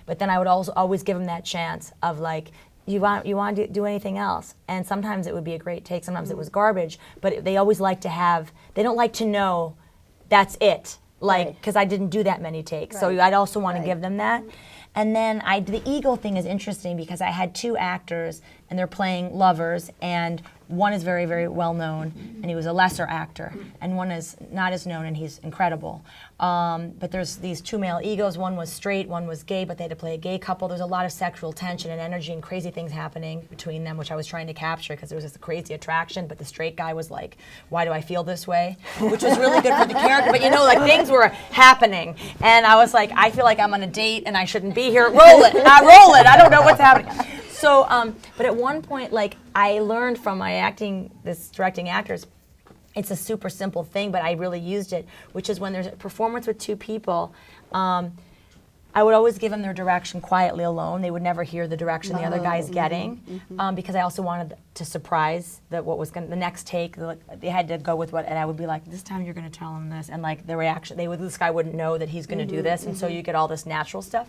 but then I would also always give them that chance of like, you want to do anything else? And sometimes it would be a great take, sometimes it was garbage, but they always like to have, they don't like to know that's it, like, because I didn't do that many takes. So Right. I'd also want to give them that. And then the ego thing is interesting because I had two actors and they're playing lovers, and one is very, very well known and he was a lesser actor, and one is not as known and he's incredible. But there's these two male egos. One was straight, one was gay, but they had to play a gay couple. There's a lot of sexual tension and energy and crazy things happening between them, which I was trying to capture because there was this crazy attraction, but the straight guy was like, why do I feel this way? Which was really good for the character, but you know, like things were happening. And I was like, I feel like I'm on a date and I shouldn't be here. Roll it, I don't know what's happening. So, but at one point, like, I learned from my directing actors, it's a super simple thing, but I really used it, which is when there's a performance with two people, I would always give them their direction quietly alone. They would never hear the direction the other guy's getting, because I also wanted to surprise what was the next take. They had to go with what, and I would be like, this time you're going to tell him this, and like the reaction, this guy wouldn't know that he's going to do this, and so you get all this natural stuff.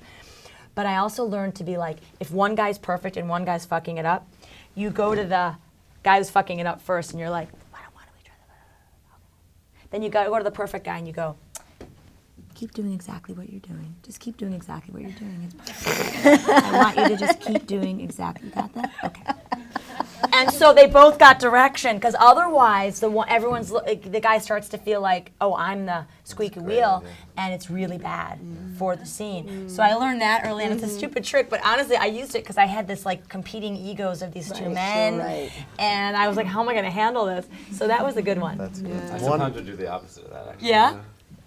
But I also learned to be like, if one guy's perfect and one guy's fucking it up, you go to the guy who's fucking it up first, and you're like, why don't we try that? Then you go to the perfect guy and you go, keep doing exactly what you're doing. Just keep doing exactly what you're doing. It's perfect. I want you to just keep doing exactly. You got that? Okay. And so they both got direction, because otherwise the guy starts to feel like, oh, I'm the squeaky wheel, and it's really bad for the scene. So I learned that early, and it's a stupid trick, but honestly I used it because I had this like competing egos of these two men, and I was like, how am I going to handle this? So that was a good one. That's good. I sometimes would do the opposite of that, actually. Yeah?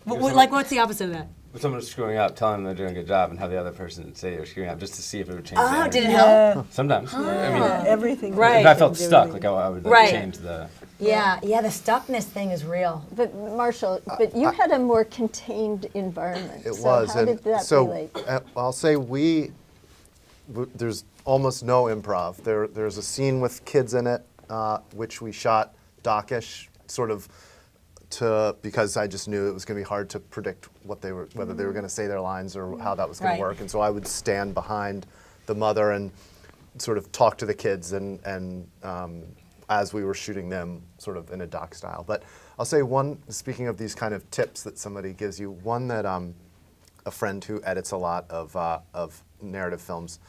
Like, what's the opposite of that? When someone's screwing up, telling them they're doing a good job and have the other person say they're screwing up just to see if it would change the energy. Did it help? Sometimes. I mean, everything. If I felt stuck, like I would change the... Yeah, the stuckness thing is real. But Marshall, you had a more contained environment. It so was. How did that relate? I'll say there's almost no improv. There's a scene with kids in it, which we shot dockish, sort of because I just knew it was going to be hard to predict whether they were going to say their lines or how that was going to work. And so I would stand behind the mother and sort of talk to the kids and as we were shooting them sort of in a doc style. But I'll say speaking of these kind of tips that somebody gives you, one that a friend who edits a lot of narrative films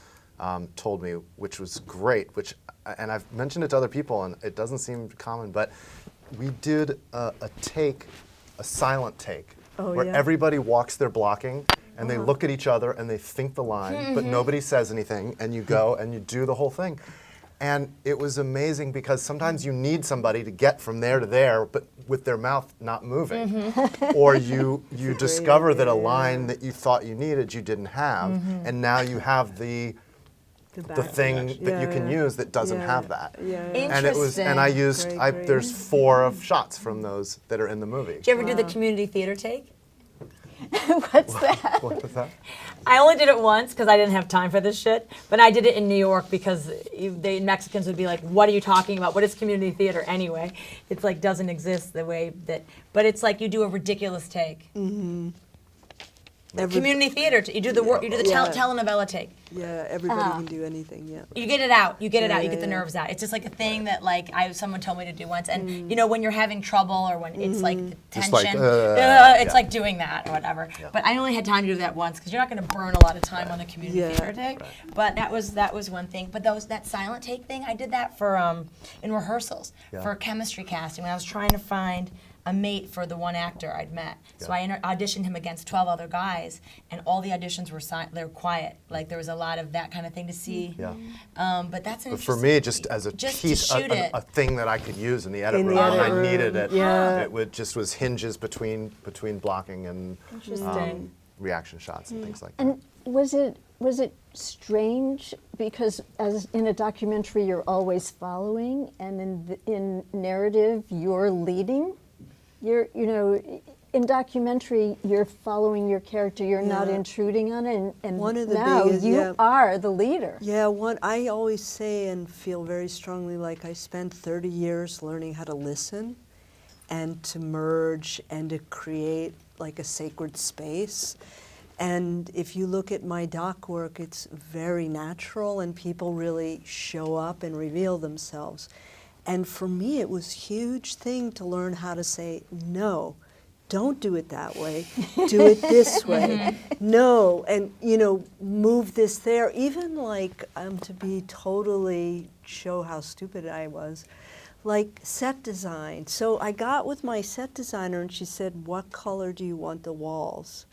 told me, which was great, and I've mentioned it to other people and it doesn't seem common, but we did a silent take, where everybody walks their blocking and they look at each other and they think the line, but nobody says anything, and you go and you do the whole thing. And it was amazing because sometimes you need somebody to get from there to there, but with their mouth not moving. Or you discover that a line that you thought you needed, you didn't have, and now you have the thing that you can use that doesn't have that. And it was, and I used, there's 4 shots from those that are in the movie. Did you ever do the community theater take? What's that? What was that? I only did it once because I didn't have time for this shit, but I did it in New York because the Mexicans would be like, what are you talking about? What is community theater anyway? It's like doesn't exist the way that, but it's like you do a ridiculous take. Community theater, you do the telenovela take. Yeah, everybody can do anything, You get it out, you get the nerves out. It's just like a thing that like someone told me to do once, and you know when you're having trouble or when it's like the tension, it's like doing that or whatever. But I only had time to do that once because you're not going to burn a lot of time on the community theater take. But that was one thing. But that silent take thing, I did that for in rehearsals for chemistry casting when I was trying to find a mate for the one actor I'd met. So Yeah. I auditioned him against 12 other guys, and all the auditions were they were quiet. Like there was a lot of that kind of thing to see. Yeah. But that's an But for interesting- me, just as a just to piece, shoot it. a thing that I could use in the edit In the room, edit when I room, needed it. yeah. It would just was hinges between blocking and Interesting. reaction shots and things like that. And was it strange because as in a documentary you're always following, and in narrative you're leading? In documentary you're following your character, you're not Yeah. intruding on it, and One of the now biggest- you yeah. are the leader. Yeah, I always say and feel very strongly like I spent 30 years learning how to listen and to merge and to create like a sacred space. And if you look at my doc work, it's very natural and people really show up and reveal themselves. And for me, it was a huge thing to learn how to say, no, don't do it that way, do it this way. No, and move this there. Even like, to be totally show how stupid I was, like set design. So I got with my set designer and she said, what color do you want the walls?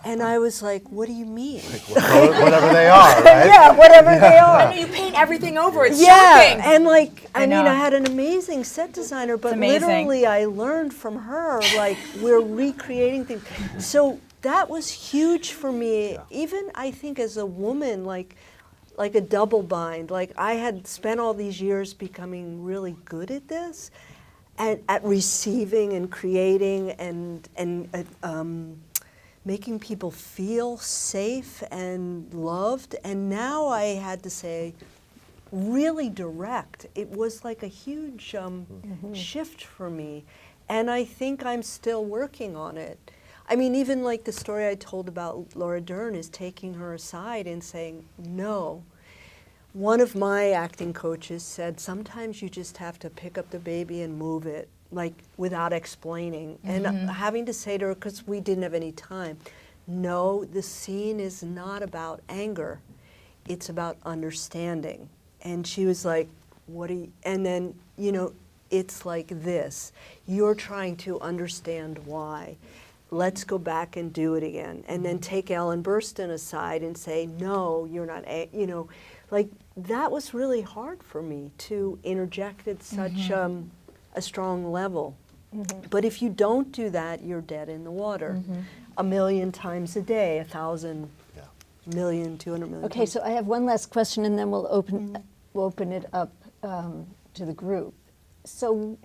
And I was like, what do you mean? Whatever they are, right? Yeah, whatever they are. I know you paint everything over. It's yeah, shocking. and like, I know. mean, I had an amazing set designer, but amazing. literally I learned from her, like, we're recreating things. So that was huge for me, even I think as a woman, like a double bind. Like, I had spent all these years becoming really good at this, at receiving and creating and making people feel safe and loved. And now I had to say, really direct. It was like a huge shift for me. And I think I'm still working on it. I mean, even like the story I told about Laura Dern is taking her aside and saying, no. One of my acting coaches said, sometimes you just have to pick up the baby and move it, like without explaining. And having to say to her, because we didn't have any time, no, the scene is not about anger. It's about understanding. And she was like, what do you, and then, it's like this. You're trying to understand why. Let's go back and do it again. And then take Ellen Burstyn aside and say, no, you're not, like that was really hard for me to interject at such a strong level. But if you don't do that, you're dead in the water. 1,000,000 times a day, 1,000 million, 200 million. Okay, so I have one last question, and then we'll open it up to the group. So,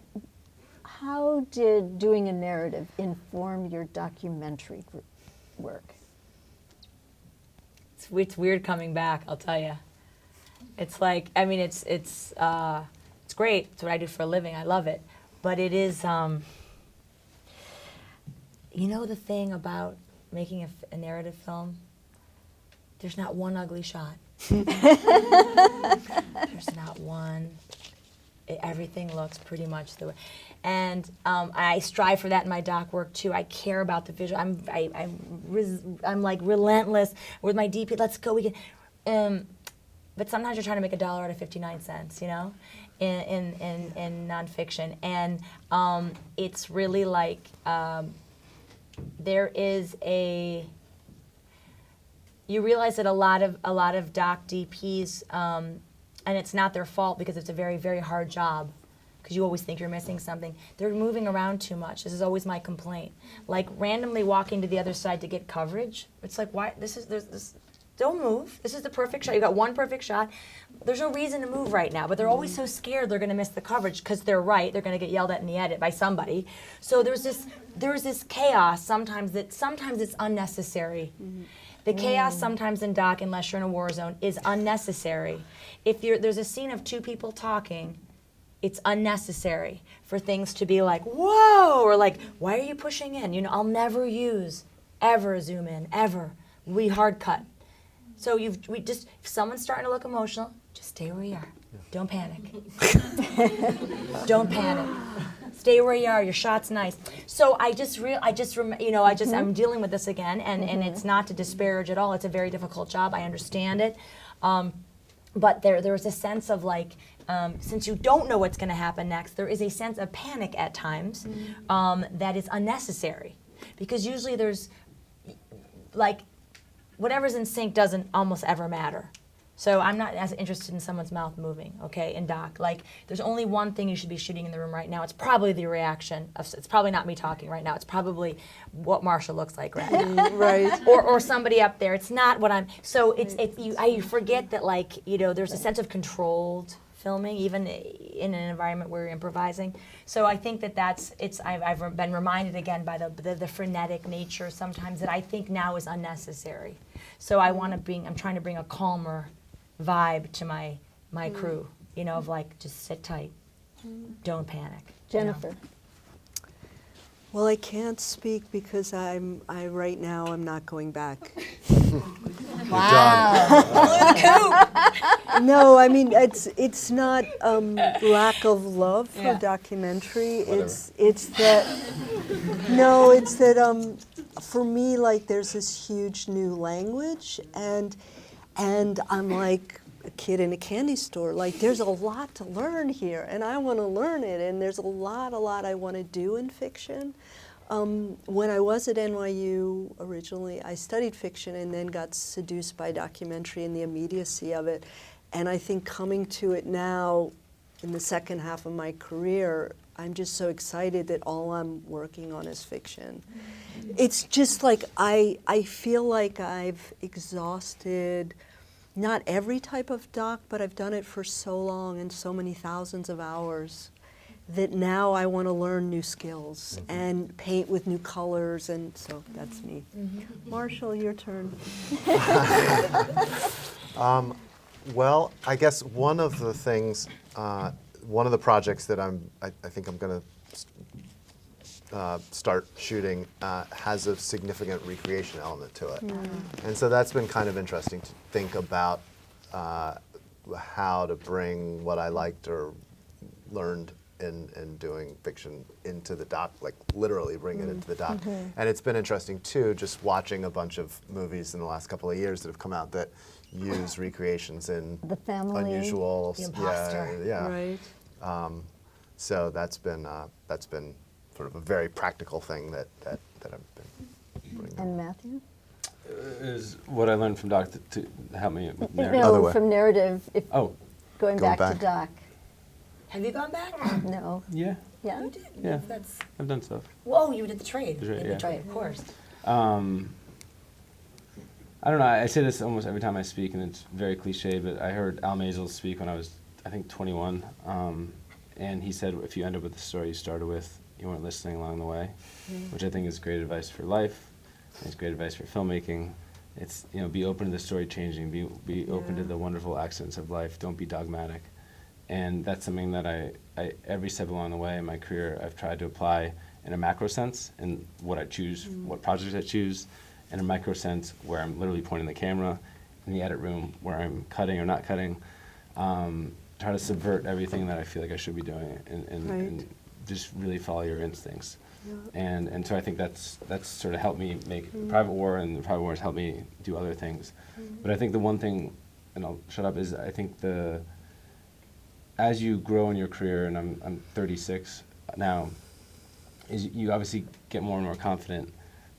how did doing a narrative inform your documentary work? It's weird coming back, I'll tell you. It's like, I mean, it's great. It's what I do for a living. I love it. But it is, the thing about making a narrative film? There's not one ugly shot. There's not one. Everything looks pretty much the way. And I strive for that in my doc work too. I care about the visual. I'm like relentless with my DP. Let's go. We can. But sometimes you're trying to make $1 out of 59 cents, in nonfiction, and it's really like there is a. You realize that a lot of doc DPs, and it's not their fault because it's a very, very hard job, because you always think you're missing something. They're moving around too much. This is always my complaint. Like randomly walking to the other side to get coverage. It's like, why? This. Don't move. This is the perfect shot. You got one perfect shot. There's no reason to move right now, but they're always so scared they're going to miss the coverage because they're right. They're going to get yelled at in the edit by somebody. So there's this chaos sometimes it's unnecessary. The chaos sometimes in doc, unless you're in a war zone, is unnecessary. If there's a scene of two people talking, it's unnecessary for things to be like, whoa, or like, why are you pushing in? I'll never use ever zoom in, ever. We hard cut. So if someone's starting to look emotional, just stay where you are. Don't panic. Don't panic. Stay where you are. Your shot's nice. So I'm dealing with this again, and it's not to disparage at all. It's a very difficult job. I understand it. but there was a sense of like, since you don't know what's going to happen next, there is a sense of panic at times that is unnecessary, because usually there's like whatever's in sync doesn't almost ever matter. So I'm not as interested in someone's mouth moving, okay, in doc. Like, there's only one thing you should be shooting in the room right now. It's probably the reaction of, it's probably not me talking right now. It's probably what Marsha looks like right now. Right. Or somebody up there. It's not what I'm, so you forget that, like, you know, there's a sense of controlled filming, even in an environment where you're improvising. So I think I've been reminded again by the frenetic nature sometimes that I think now is unnecessary. So I'm trying to bring a calmer vibe to my crew, you know, of like, just sit tight, don't panic. Jennifer. You know? Well, I can't speak because right now I'm not going back. No, I mean it's not lack of love for documentary. It's that for me, like, there's this huge new language, and I'm like a kid in a candy store. Like, there's a lot to learn here, and I want to learn it, and there's a lot I want to do in fiction. When I was at NYU originally, I studied fiction and then got seduced by documentary and the immediacy of it. And I think coming to it now, in the second half of my career, I'm just so excited that all I'm working on is fiction. It's just like, I feel like I've exhausted not every type of doc, but I've done it for so long and so many thousands of hours that now I want to learn new skills and paint with new colors, and so that's me. Marshall, your turn. Well, I guess one of the things, one of the projects that I think I'm going to start shooting has a significant recreation element to it. And so that's been kind of interesting to think about how to bring what I liked or learned in doing fiction into the doc, like literally bring it into the doc. And it's been interesting too, just watching a bunch of movies in the last couple of years that have come out that use recreations in The Family, unusual, The Imposter. yeah. So that's been sort of a very practical thing that I've been putting. And Matthew? Is what I learned from Doc to help me with narrative. No, from narrative, going back back. to doc. Have you gone back? No. Yeah. Yeah? You did? Yeah. That's, I've done stuff. whoa, you did the trade. The trade, You did yeah. the trade, of course. I don't know, I say this almost every time I speak, and it's very cliche, but I heard Al Maisel speak when I was, I think, 21, and he said, if you end up with the story you started with, you weren't listening along the way, which I think is great advice for life, and it's great advice for filmmaking. It's, you know, be open to the story changing, be open to the wonderful accidents of life, don't be dogmatic. And that's something that I every step along the way in my career, I've tried to apply in a macro sense, in what I choose, what projects I choose, in a micro sense where I'm literally pointing the camera, in the edit room where I'm cutting or not cutting, try to subvert everything that I feel like I should be doing, and just really follow your instincts. And so I think that's sort of helped me make Private War, and the Private War has helped me do other things. But I think the one thing, and I'll shut up, is I think as you grow in your career, and I'm 36 now, is you obviously get more and more confident.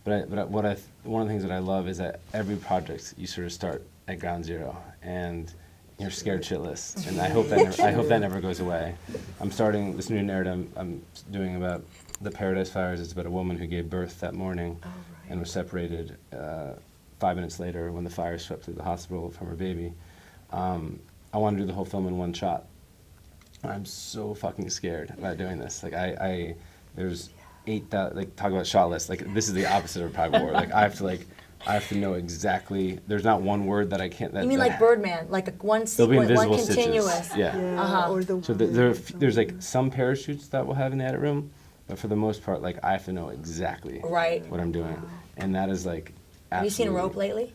But one of the things that I love is that every project you sort of start at ground zero, and you're scared shitless. And I hope that never goes away. I'm starting this new narrative I'm doing about the Paradise Fires. It's about a woman who gave birth that morning and was separated 5 minutes later when the fire swept through the hospital from her baby. I want to do the whole film in one shot. I'm so fucking scared about doing this. Like there's 8,000, like, talk about shot lists. Like, this is the opposite of Private War. Like, I have to know exactly, there's not one word that I can't. You mean like Birdman, like one there'll be sequence, invisible one continuous. stitches. Yeah. Or So there's like some parachutes that we'll have in the edit room, but for the most part, like, I have to know exactly what I'm doing. And that is like absolutely. Have you seen Rope lately?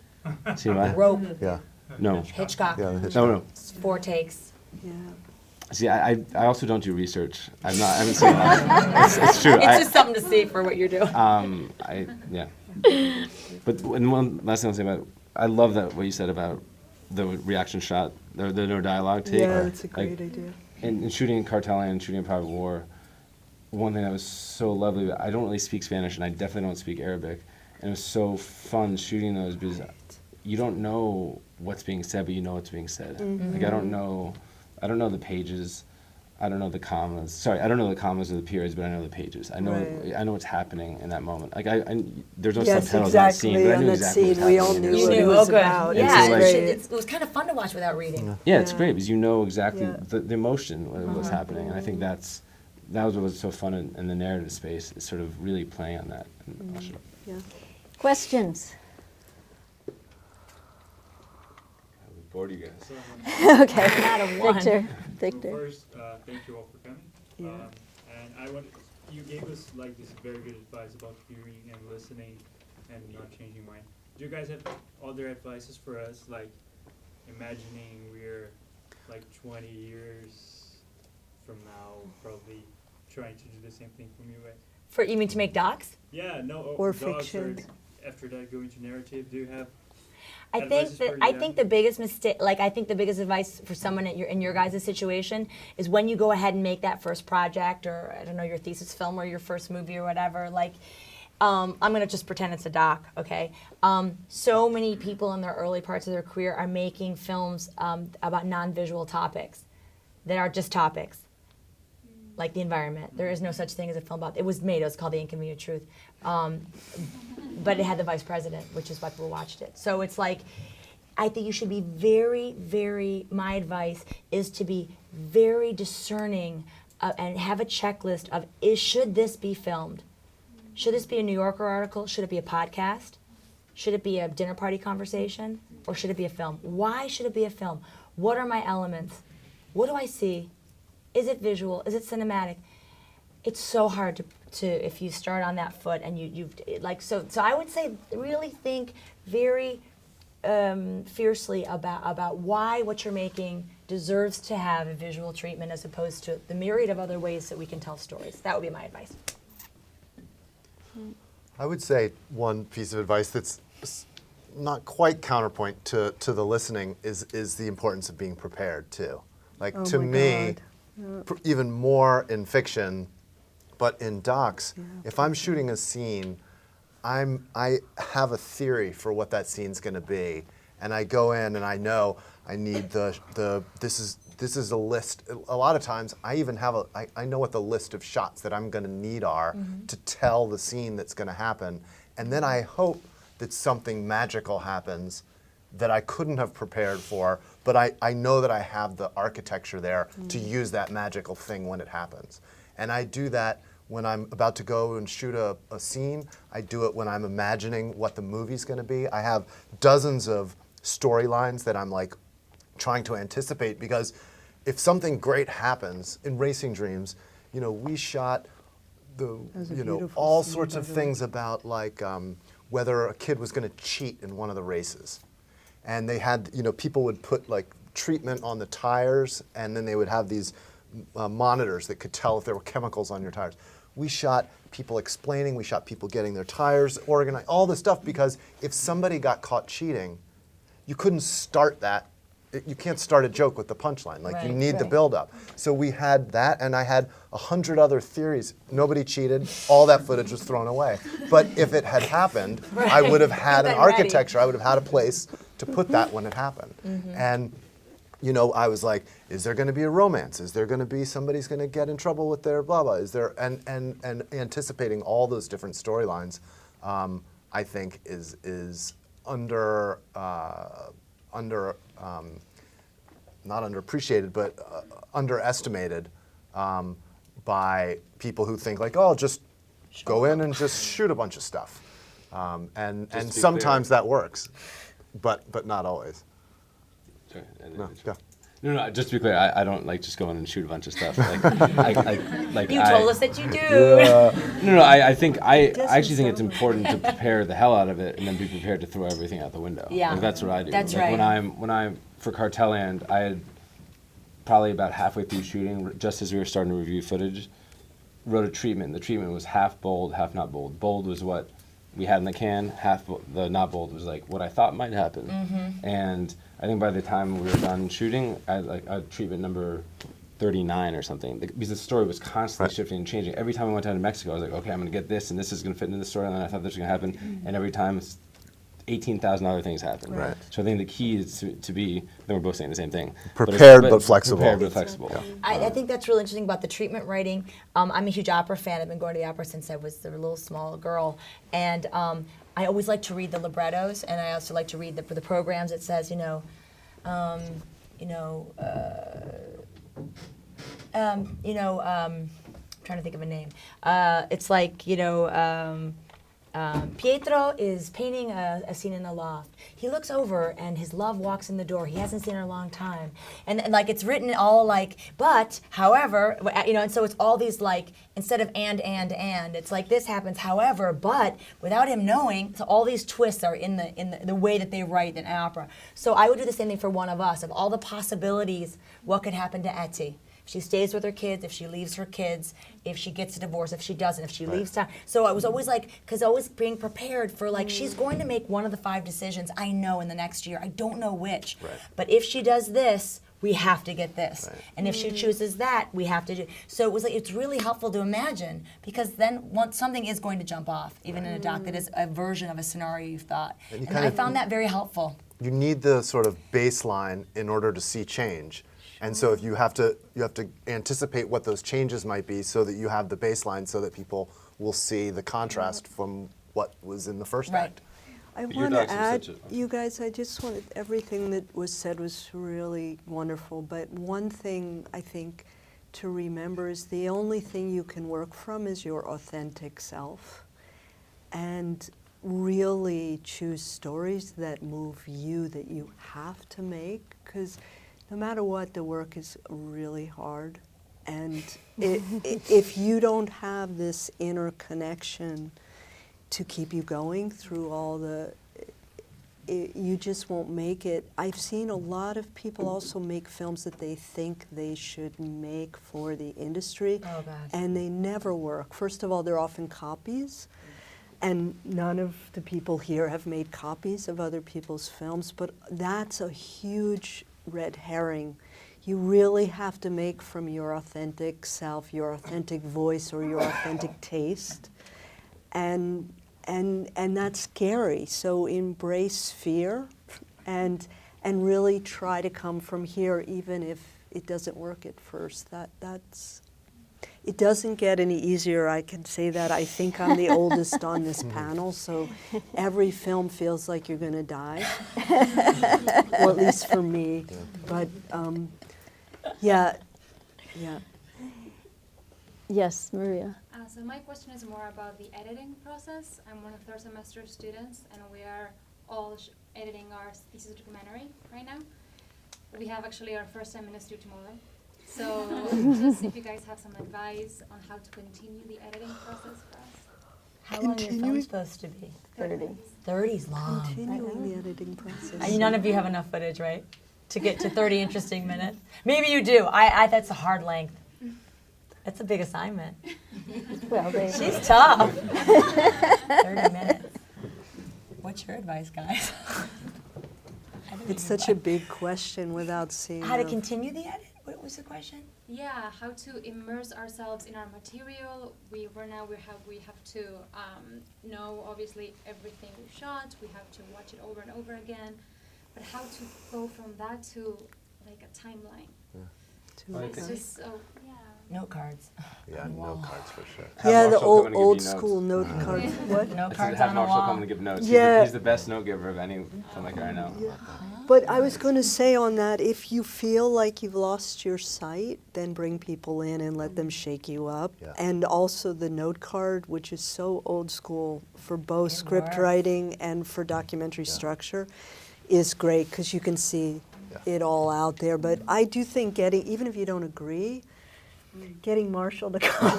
See what? Rope. Yeah. No. Hitchcock. Yeah, Hitchcock. No. It's 4 takes. Yeah. See, I also don't do research. I haven't seen that. It's true. It's just something to see for what you're doing. Yeah. But one last thing I'll say about, I love that what you said about the reaction shot the no dialogue take. Yeah, that's a great idea. And shooting Cartelian and shooting Private War, one thing that was so lovely, I don't really speak Spanish and I definitely don't speak Arabic, and it was so fun shooting those because you don't know what's being said, but you know what's being said. Mm-hmm. Like I don't know the pages, I don't know the commas. Sorry, I don't know the commas or the periods, but I know the pages. I know Right. I know what's happening in that moment. Like there's no Yes, subtitles on that exactly. scene, but I On knew that exactly what scene, was we all happening. knew And what so it like- was about. Yeah, so, like- it was kind of fun to watch without reading. Yeah, it's great because you know exactly Yeah. the emotion of what's happening, and I think that was what was so fun in the narrative space, is sort of really playing on that. And I'll shut up. Yeah. Questions? I bored you guys. Okay. Not a one. Victor. So Victor. first, thank you all for coming. Yeah. And you gave us like this very good advice about hearing and listening and not changing mind. Do you guys have other advices for us, like imagining we're like 20 years from now, probably trying to do the same thing from you? You mean to make docs? Yeah, no, Or dogs, fiction. after that, go into narrative. Do you have? I think that the biggest mistake, I think the biggest advice for someone in your guys' situation is when you go ahead and make that first project, or I don't know, your thesis film or your first movie or whatever. I'm gonna just pretend it's a doc, okay? So many people in their early parts of their career are making films about non-visual topics that are just topics, like the environment. There is no such thing as a film about. It was made. It was called The Inconvenient Truth. But it had the vice president, which is why people watched it. So it's like, I think you should be very, very, my advice is to be very discerning and have a checklist of, should this be filmed? Should this be a New Yorker article? Should it be a podcast? Should it be a dinner party conversation? Or should it be a film? Why should it be a film? What are my elements? What do I see? Is it visual? Is it cinematic? It's so hard to if you start on that foot and so I would say really think very fiercely about why what you're making deserves to have a visual treatment as opposed to the myriad of other ways that we can tell stories. That would be my advice. I would say one piece of advice that's not quite counterpoint to the listening is the importance of being prepared too. Like Oh to my me, God. even more in fiction, but in docs, if I'm shooting a scene, I have a theory for what that scene's going to be, and I go in and I know I need this is a list. A lot of times I even have I know what the list of shots that I'm going to need are to tell the scene that's going to happen, and then I hope that something magical happens that I couldn't have prepared for, but I know that I have the architecture there to use that magical thing when it happens. And I do that when I'm about to go and shoot a scene. I do it when I'm imagining what the movie's gonna be. I have dozens of storylines that I'm like trying to anticipate, because if something great happens in Racing Dreams, we shot all sorts of things about like whether a kid was gonna cheat in one of the races. And they had, people would put like treatment on the tires, and then they would have these monitors that could tell if there were chemicals on your tires. We shot people explaining, we shot people getting their tires organized, all this stuff, because if somebody got caught cheating, you couldn't start that. You can't start a joke with the punchline. Like, you need the build-up. So we had that, and I had 100 other theories. Nobody cheated. All that footage was thrown away. But if it had happened, I would have had an architecture. I would have had a place to put that when it happened. And I was like, is there going to be a romance? Is there going to be somebody's going to get in trouble with their blah blah? Is there and anticipating all those different storylines, I think is not underappreciated, but underestimated by people who think like, oh, just go in and just shoot a bunch of stuff, and sometimes that works, but not always. Sorry, No, go. No, just to be clear, I don't like just go in and shoot a bunch of stuff. Like, You told us that you do. No, I actually think it's important to prepare the hell out of it and then be prepared to throw everything out the window. Yeah. Like, that's what I do. That's like, right. When I'm for Cartelland, I had probably about halfway through shooting, just as we were starting to review footage, wrote a treatment. The treatment was half bold, half not bold. Bold was what we had in the can, half the not bold was like what I thought might happen. And I think by the time we were done shooting, I had like treatment number 39 or something, because the story was constantly shifting and changing. Every time I went down to Mexico, I was like, okay, I'm gonna get this, and this is gonna fit into the story, and then I thought this was gonna happen, and every time 18,000 other things happen. Right. So I think the key is to be, then we're both saying the same thing. Prepared but flexible. Prepared but flexible. Yeah. I think that's really interesting about the treatment writing. I'm a huge opera fan. I've been going to the opera since I was a little small girl. And I always like to read the librettos, and I also like to read the programs. It says, trying to think of a name. It's like, Pietro is painting a scene in a loft. He looks over and his love walks in the door. He hasn't seen her in a long time. And like it's written all like, but, however, and so it's all these like, instead of and, it's like this happens, however, but, without him knowing, so all these twists are in the way that they write in opera. So I would do the same thing for One of Us, of all the possibilities, what could happen to Etty. If she stays with her kids, if she leaves her kids, if she gets a divorce, if she doesn't, if she leaves town. So I was always like, because always being prepared for like, she's going to make one of the 5 decisions I know in the next year. I don't know which. Right. But if she does this, we have to get this. Right. And if she chooses that, we have to do. So it was like, it's really helpful to imagine, because then once something is going to jump off, even in a doc that is a version of a scenario you've thought. And I found that very helpful. You need the sort of baseline in order to see change. And so if you have to anticipate what those changes might be so that you have the baseline so that people will see the contrast from what was in the first act. I want to add, you guys, I just wanted, everything that was said was really wonderful, but one thing I think to remember is the only thing you can work from is your authentic self. And really choose stories that move you, that you have to make, because no matter what, the work is really hard. And if you don't have this inner connection to keep you going through all the, you just won't make it. I've seen a lot of people also make films that they think they should make for the industry, and they never work. First of all, they're often copies, and none of the people here have made copies of other people's films, but that's a huge red herring. You really have to make from your authentic self, your authentic voice, or your authentic taste, and that's scary. So embrace fear, and really try to come from here, even if it doesn't work at first. That's. It doesn't get any easier, I can say that. I think I'm the oldest on this panel, so every film feels like you're going to die. Well, at least for me. But, yeah. Yes, Maria. So my question is more about the editing process. I'm one of third semester students, and we are all editing our thesis documentary right now. We have actually our first semester tomorrow. So just if you guys have some advice on how to continue the editing process for us. How long are your films supposed to be? 30. 30's long. Continuing the editing process. None of you have enough footage, right? To get to 30 interesting minutes? Maybe you do. I that's a hard length. That's a big assignment. Well, she's tough. 30 minutes. What's your advice, guys? It's such a big question without seeing. How to continue the edit? What was the question? Yeah, how to immerse ourselves in our material. We have to know obviously everything we've shot. We have to watch it over and over again. But how to go from that to like a timeline? It's just note cards. Yeah, note cards for sure. Yeah, the old school note cards. What? Note cards have on a Marshall wall. come and give notes. Yeah. He's the best note giver of any filmmaker I know. Yeah. But I was going to say on that, if you feel like you've lost your sight, then bring people in and let them shake you up. Yeah. And also the note card, which is so old school for both script writing and for documentary structure, is great because you can see it all out there. But I do think even if you don't agree, getting Marshall to come.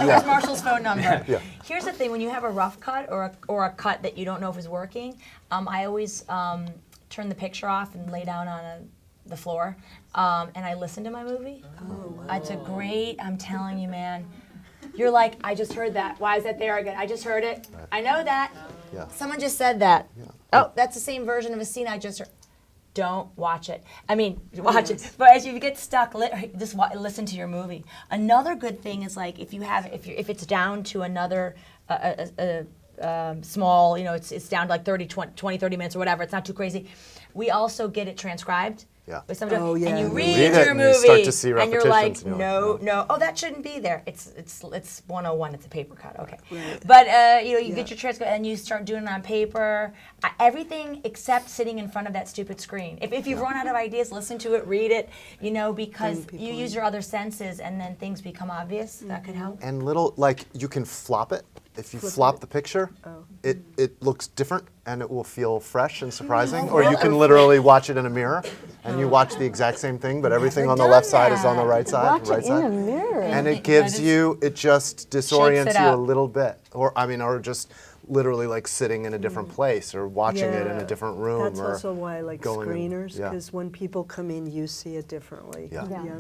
Here's Marshall's phone number. Here's the thing: when you have a rough cut or a cut that you don't know if is working, I always turn the picture off and lay down on the floor, and I listen to my movie. It's a great. I'm telling you, man. you're like, I just heard that. Why is that there again? I just heard it. Right. I know that. Yeah. Someone just said that. Oh, that's the same version of a scene I just heard. Don't watch it. I mean, watch it. But as you get stuck, just listen to your movie. Another good thing is like if it's down to another small, it's down to like 20, 30 minutes or whatever. It's not too crazy. We also get it transcribed. Yeah. Oh, yeah. And you read read it your and movie, you start to see and you're like, repetitions, and you're no, like, no, oh, that shouldn't be there. It's 101. It's a paper cut. Okay. Right. But you get your transcript and you start doing it on paper. Everything except sitting in front of that stupid screen. If you've run out of ideas, listen to it, read it. Because you use your other senses, and then things become obvious. That could help. And you can flop it. If you flop the picture, it looks different and it will feel fresh and surprising. Or you can literally watch it in a mirror and you watch the exact same thing, but everything on the left side is on the right side. Watch it in a mirror. And it gives it just disorients you a little bit. Or just literally like sitting in a different place or watching it in a different room. That's also why I like screeners, Yeah. because when people come in, you see it differently. Yeah.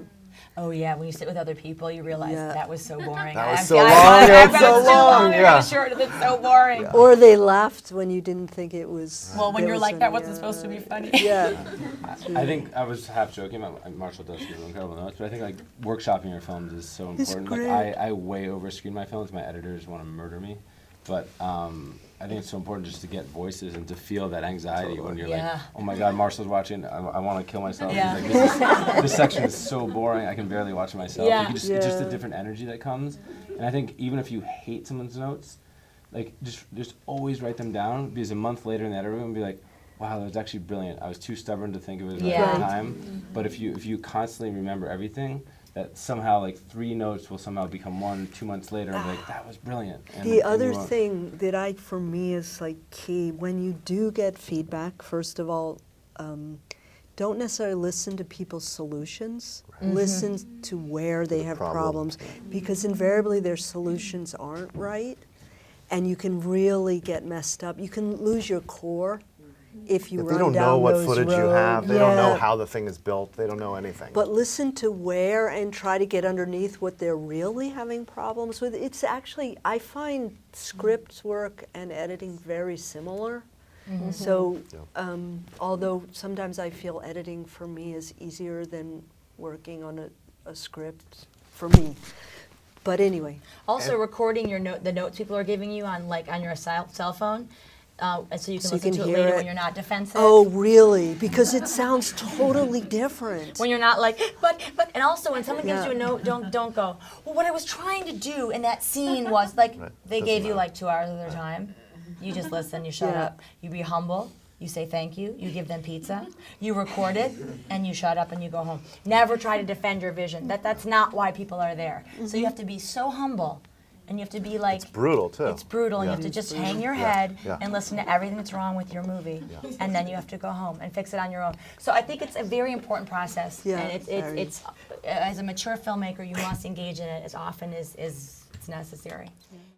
Oh yeah, when you sit with other people, you realize that was so boring. That was so long. It's so long. Yeah. Sure, it's so boring. Yeah. Or they laughed when you didn't think it was. Well, when there you're was like, that any, wasn't supposed to be funny. Yeah. I think I was half joking. Marshall does give incredible notes, but I think like workshopping your films is so important. great. Like I way overscreen my films. My editors want to murder me, but I think it's so important just to get voices and to feel that anxiety when you're like, oh my God, Marshall's watching. I want to kill myself. Yeah. He's like, this section is so boring. I can barely watch it myself. Yeah. It's just a different energy that comes. And I think even if you hate someone's notes, like just always write them down, because a month later in the edit room, be like, wow, that was actually brilliant. I was too stubborn to think of it at the time. But if you constantly remember everything, that somehow like 3 notes will somehow become 1 2 months later and be like, that was brilliant. The other thing that for me is like key, when you do get feedback, first of all, don't necessarily listen to people's solutions. Listen to where they have problems, because invariably their solutions aren't right, and you can really get messed up. You can lose your core if you run down those roads. They don't know what footage you have. They don't know how the thing is built. They don't know anything. But listen to where and try to get underneath what they're really having problems with. It's actually, I find script work and editing very similar. So although sometimes I feel editing for me is easier than working on a script for me. But anyway. Also recording the notes people are giving you on your cell phone. And so you can listen to it later when you're not defensive. Oh, really? Because it sounds totally different. When you're not like, but, and also when someone gives you a note, don't go, well, what I was trying to do in that scene was, like, they gave you like 2 hours of their time. You just listen, you shut up. You be humble, you say thank you, you give them pizza, you record it, and you shut up and you go home. Never try to defend your vision. That's not why people are there. So you have to be so humble. And you have to be like... It's brutal, too. It's brutal, and you have to just hang your head and listen to everything that's wrong with your movie. And then you have to go home and fix it on your own. So I think it's a very important process. And it's as a mature filmmaker, you must engage in it as often as it's necessary.